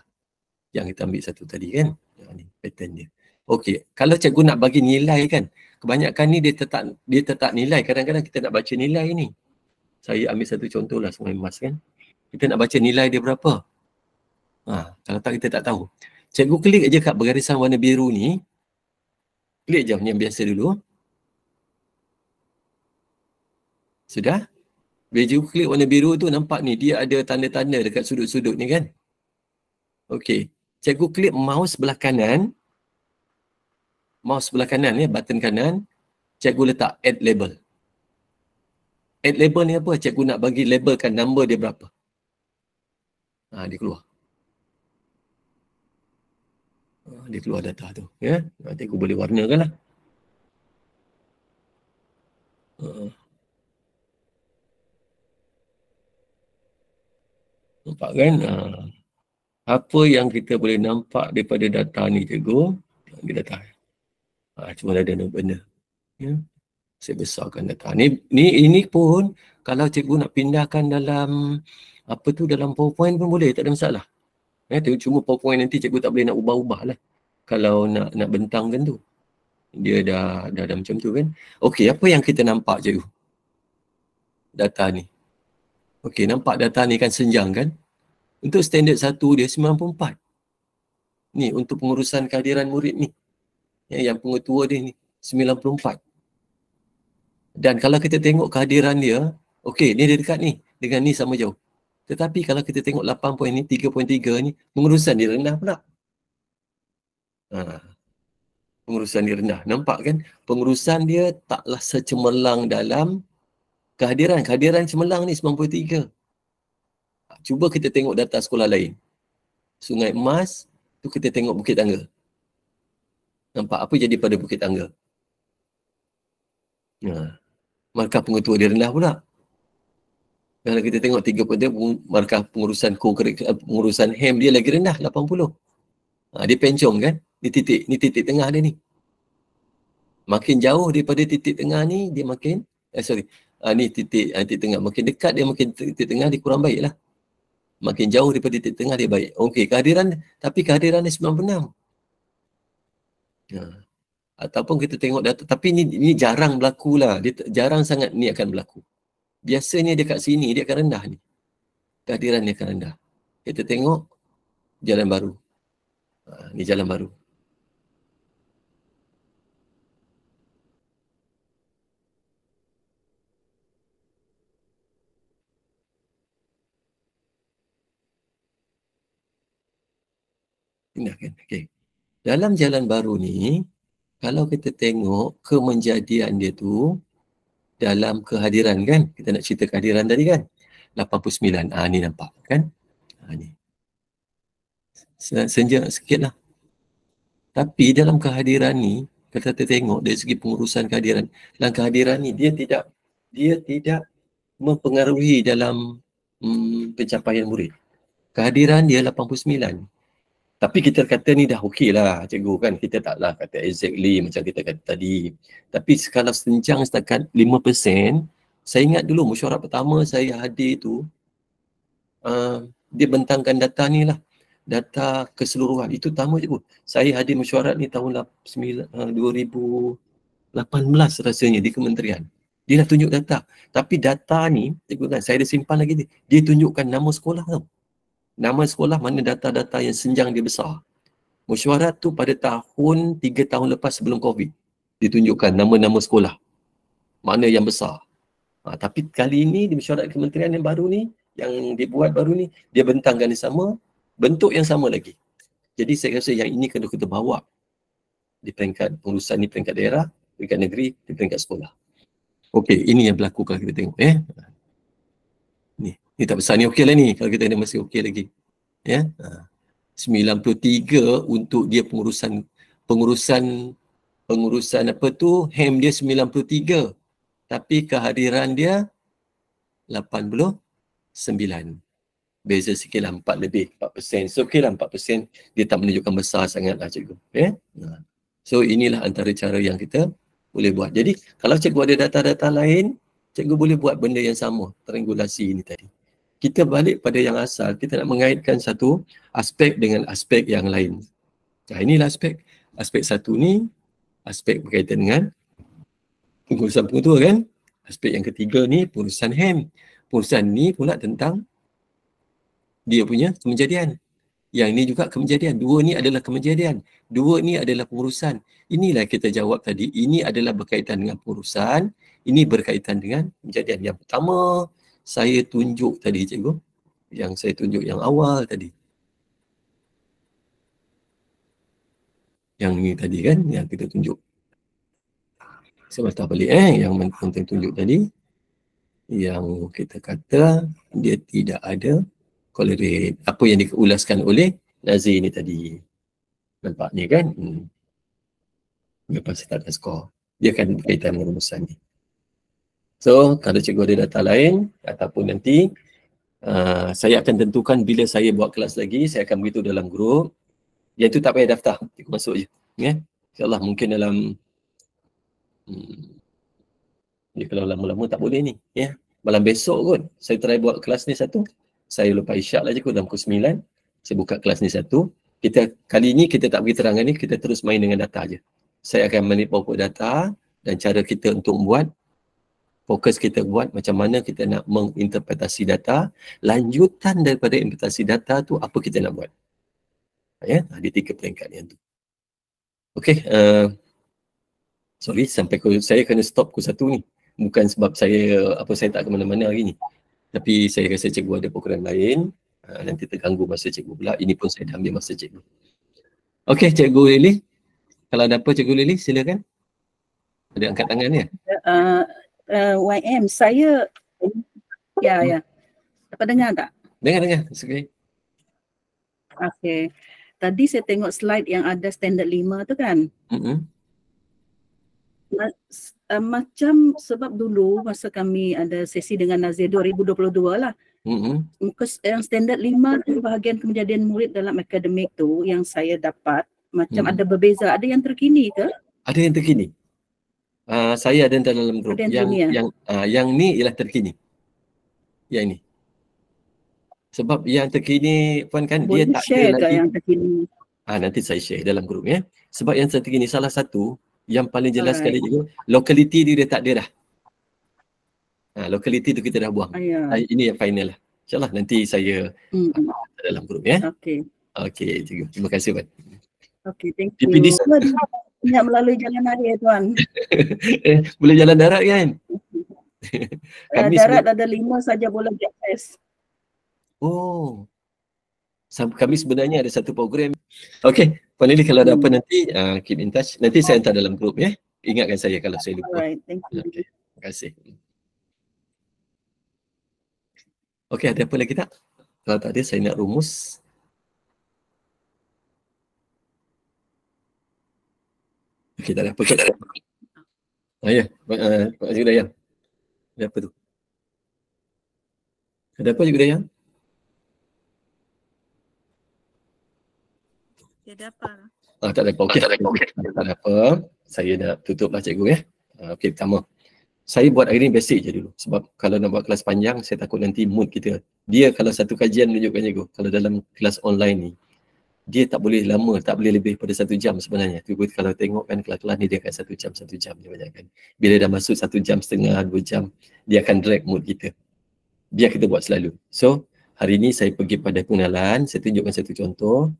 yang kita ambil satu tadi kan, ni pattern dia. Okey, kalau cikgu nak bagi nilai kan, kebanyakan ni dia tetap nilai, kadang-kadang kita nak baca nilai ni. Saya ambil satu contoh lah Sungai Mas kan, kita nak baca nilai dia berapa. Kalau tak kita tak tahu. Cikgu klik aja kat bergarisan warna biru ni, klik je yang biasa dulu. Sudah? Bila cikgu klik warna biru tu, nampak ni dia ada tanda-tanda dekat sudut-sudut ni kan. Okey, cikgu klik mouse sebelah kanan. Mouse sebelah kanan ni, button kanan. Cikgu letak add label. Add label ni apa? Cikgu nak bagi labelkan number dia berapa. Dia keluar. Dia keluar data tu. Ya? Cikgu boleh warnakan lah. Nampak kan? Apa yang kita boleh nampak daripada data ni cikgu? Dia data. Cuma ada benda. Ya? Saya besarkan data. Ini pun kalau cikgu nak pindahkan dalam dalam PowerPoint pun boleh, tak ada masalah. Cuma PowerPoint nanti cikgu tak boleh nak ubah-ubah lah. Kalau nak bentangkan tu. Dia dah macam tu kan. Okey, apa yang kita nampak cikgu? Data ni. Okey, nampak data ni kan senjang kan? Untuk standard 1 dia 94. Ni untuk pengurusan kehadiran murid ni. Yang pengetua dia ni 94. Dan kalau kita tengok kehadiran dia, okey, ni dia dekat ni. Dengan ni sama jauh. Tetapi kalau kita tengok 8 poin ni, 3.3 ni, pengurusan dia rendah pula. Pengurusan dia rendah. Nampak kan? Pengurusan dia taklah secemerlang dalam kehadiran. Kehadiran cemerlang ni 93. Cuba kita tengok data sekolah lain. Sungai Emas, tu kita tengok Bukit Tangga. Nampak apa jadi pada Bukit Tangga? Markah pengetua dia rendah pula. Kalau kita tengok 3.3, markah pengurusan HEM dia lagi rendah, 80. Dia pencong kan? Ni titik tengah dia ni. Makin jauh daripada titik tengah ni, dia makin, ni titik tengah. Makin dekat dia makin titik tengah dia kurang baik lah. Makin jauh daripada titik tengah dia baik. Okey, tapi kehadiran dia 96. Ataupun kita tengok data, tapi ni jarang berlaku lah. Dia jarang sangat ni akan berlaku. Biasanya dekat sini dia akan rendah ni. Kehadiran dia akan rendah. Kita tengok jalan baru. Ni jalan baru. Kan? Okay. Dalam jalan baru ni, kalau kita tengok kemenjadian dia tu dalam kehadiran kan, kita nak cerita kehadiran tadi kan, 89. Ni nampak kan? Ni. Senja sikit lah. Tapi dalam kehadiran ni, kalau kita tengok dari segi pengurusan kehadiran, dalam kehadiran ni dia tidak mempengaruhi dalam pencapaian murid. Kehadiran dia 89. Tapi kita kata ni dah okey lah cikgu kan. Kita taklah kata exactly macam kita kata tadi. Tapi kalau senjang setakat 5%, saya ingat dulu mesyuarat pertama saya hadir tu, dia bentangkan data ni lah. Data keseluruhan. Itu pertama cikgu. Saya hadir mesyuarat ni tahun 2018 rasanya di kementerian. Dia dah tunjuk data. Tapi data ni, cikgu kan, saya ada simpan lagi dia. Dia tunjukkan nama sekolah tau. Nama sekolah mana data-data yang senjang dia besar. Mesyuarat tu pada tahun 3 tahun lepas sebelum COVID. Ditunjukkan nama-nama sekolah. Mana yang besar. Tapi kali ini di mesyuarat kementerian yang baru ni, yang dibuat baru ni, dia bentangkan yang sama, bentuk yang sama lagi. Jadi saya rasa yang ini kena kita bawa di peringkat pengurusan ni peringkat daerah, peringkat negeri, di peringkat sekolah. Okey, ini yang berlaku kalau kita tengok. Ni tak besar ni, okey lah ni kalau kita ni masih okey lagi. 93 untuk dia pengurusan apa tu, HEM dia 93. Tapi kehadiran dia 89. Beza sikit lah, 4%. So okey lah 4%, dia tak menunjukkan besar sangat lah cikgu. So inilah antara cara yang kita boleh buat. Jadi kalau cikgu ada data-data lain, cikgu boleh buat benda yang sama, triangulasi ini tadi. Kita balik pada yang asal, kita nak mengaitkan satu aspek dengan aspek yang lain. Inilah aspek satu ni, aspek berkaitan dengan pengurusan pengetua kan. Aspek yang ketiga ni pengurusan HEM. Pengurusan ni pula tentang dia punya kemejadian. Yang ni juga kemejadian. Dua ni adalah kemejadian. Dua ni adalah pengurusan. Inilah kita jawab tadi. Ini adalah berkaitan dengan pengurusan. Ini berkaitan dengan kemejadian. Yang pertama, saya tunjuk tadi cikgu. Yang saya tunjuk yang awal tadi. Yang ni tadi kan, yang kita tunjuk. Saya patah balik yang penting tunjuk tadi. Yang kita kata dia tidak ada correlate. Apa yang diulaskan oleh Nazir ni tadi. Nampak ni kan? Lepas saya tak ada skor. Dia akan berkaitan dengan rumusan ni. So, kalau cikgu ada data lain ataupun nanti saya akan tentukan bila saya buat kelas lagi, saya akan beritahu dalam grup. Yang tu tak payah daftar. Cikgu masuk je. InsyaAllah mungkin dalam kalau lama-lama tak boleh ni. Malam besok kot, saya try buat kelas ni satu. Saya lepas isyak lah je kot dalam pukul 9. Saya buka kelas ni satu. Kali ni kita tak bagi terangan ni, kita terus main dengan data je. Saya akan menipu pokok data dan cara kita untuk buat, fokus kita buat macam mana kita nak menginterpretasi data. Lanjutan daripada interpretasi data tu, apa kita nak buat. Di 3 peringkat yang tu. Okey, sorry sampai saya kena stop pukul 1 ni. Bukan sebab saya tak ke mana-mana hari ni. Tapi saya rasa cikgu ada program lain. Nanti terganggu masa cikgu pula. Ini pun saya dah ambil masa cikgu. Okey, Cikgu Lily. Kalau ada apa Cikgu Lily, silakan. Ada angkat tangan ya? YM, saya ya. Dapat dengar tak? Dengar. Okay. Okey. Tadi saya tengok slide yang ada standard 5 tu kan. Macam sebab dulu masa kami ada sesi dengan Nazir 2022 lah. Muka yang standard 5 tu bahagian kemejadian murid dalam akademik tu yang saya dapat macam ada berbeza. Ada yang terkini ke? Ada yang terkini. Saya ada dalam grup. Yang ni ialah terkini. Yang ni. Sebab yang terkini Puan kan boleh dia tak share ada lagi. Yang terkini. Nanti saya share dalam grup ya. Sebab yang terkini salah satu yang paling jelas sekali juga, locality dia tak ada dah. Locality tu kita dah buang. Ini yang final lah. InsyaAllah nanti saya dalam grup ya. Okey, cikgu. Terima kasih Puan. Okey, thank you. Nak melalui jalan raya Tuan. Boleh jalan darat kan? Darat ada 5 saja boleh akses. Kami sebenarnya ada satu program. Okey, Puan Lily kalau ada apa nanti keep in touch. Nanti saya hantar dalam grup ya. Ingatkan saya kalau saya lupa. Alright, thank you. Okay, terima kasih. Okey, ada apa lagi tak? Kalau tak ada, saya nak rumus. Okey, tak ada apa. Ya, Pak Cikgu Dayang. Ada apa tu? Ada apa Cikgu Dayang? Dia apa? Tak ada apa. Okey. Tak ada apa. Saya nak tutup lah cikgu ya. Okey, pertama. Saya buat hari ni basic je dulu. Sebab kalau nak buat kelas panjang, saya takut nanti mood kita. Dia kalau satu kajian menunjukkan cikgu, kalau dalam kelas online ni, dia tak boleh lama, tak boleh lebih pada 1 jam sebenarnya. Cikgu kalau tengok kan kelas-kelas ni dia akan 1 jam dia banyak kan. Bila dah masuk 1 jam setengah, 2 jam, dia akan drag mood kita. Biar kita buat selalu. So, hari ni saya pergi pada pengenalan, saya tunjukkan satu contoh.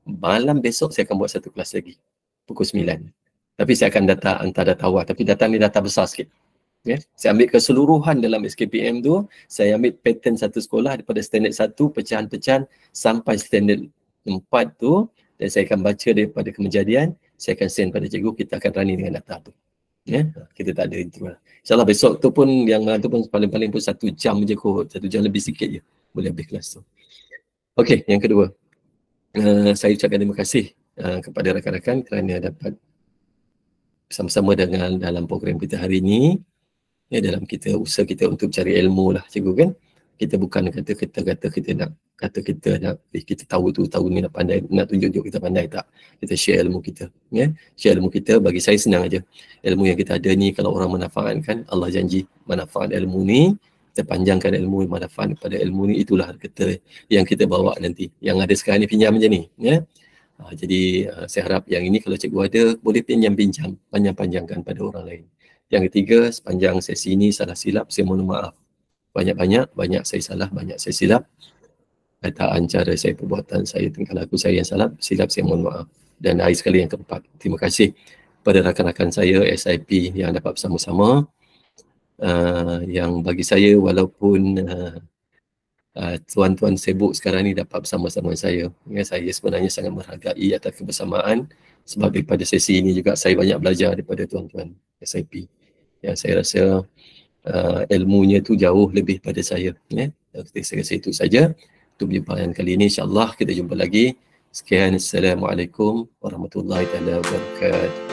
Malam besok saya akan buat satu kelas lagi pukul 9. Tapi saya akan hantar data awal. Tapi data ni data besar sikit. Saya ambil keseluruhan dalam SKPM tu. Saya ambil pattern satu sekolah daripada standard 1, pecahan-pecahan sampai standard 4 tu. Dan saya akan baca daripada kemejadian. saya akan send pada cikgu, kita akan running dengan data tu. Ya, kita tak ada itu lah. InsyaAllah besok tu pun yang tu pun paling-paling pun 1 jam je kot, 1 jam lebih sikit je boleh habis kelas tu. Okey, yang kedua, saya ucapkan terima kasih kepada rakan-rakan kerana dapat bersama-sama dengan dalam program kita hari ini. Ya, dalam kita usaha kita untuk cari ilmu lah cikgu kan. Kita bukan kata kita nak kita tahu ni nak pandai, nak tunjuk kita pandai, tak. Kita share ilmu kita, ya. Share ilmu kita, bagi saya senang aja. Ilmu yang kita ada ni kalau orang manfaatkan, Allah janji manfaat ilmu ni, kita panjangkan ilmu, manfaat pada ilmu ni, itulah kita yang kita bawa nanti. Yang ada sekarang ni pinjam je ni, ya. Jadi saya harap yang ini kalau cikgu ada, boleh pinjam, panjang-panjangkan pada orang lain. Yang ketiga, sepanjang sesi ini salah silap, saya mohon maaf. Banyak saya salah, banyak saya silap. Kataan, cara saya, perbuatan saya, tingkah laku saya yang silap, saya mohon maaf. Dan hari sekali yang keempat, terima kasih pada rakan-rakan saya SIP yang dapat bersama-sama. Yang bagi saya walaupun tuan-tuan sibuk sekarang ni dapat bersama-sama saya. Ya, saya sebenarnya sangat menghargai atas kebersamaan, sebab daripada sesi ini juga saya banyak belajar daripada tuan-tuan SIP. Ya, saya rasa ilmunya tu jauh lebih pada saya. Ya, saya rasa itu saja untuk perjumpaan kali ini. InsyaAllah kita jumpa lagi. Sekian, Assalamualaikum warahmatullahi wabarakatuh.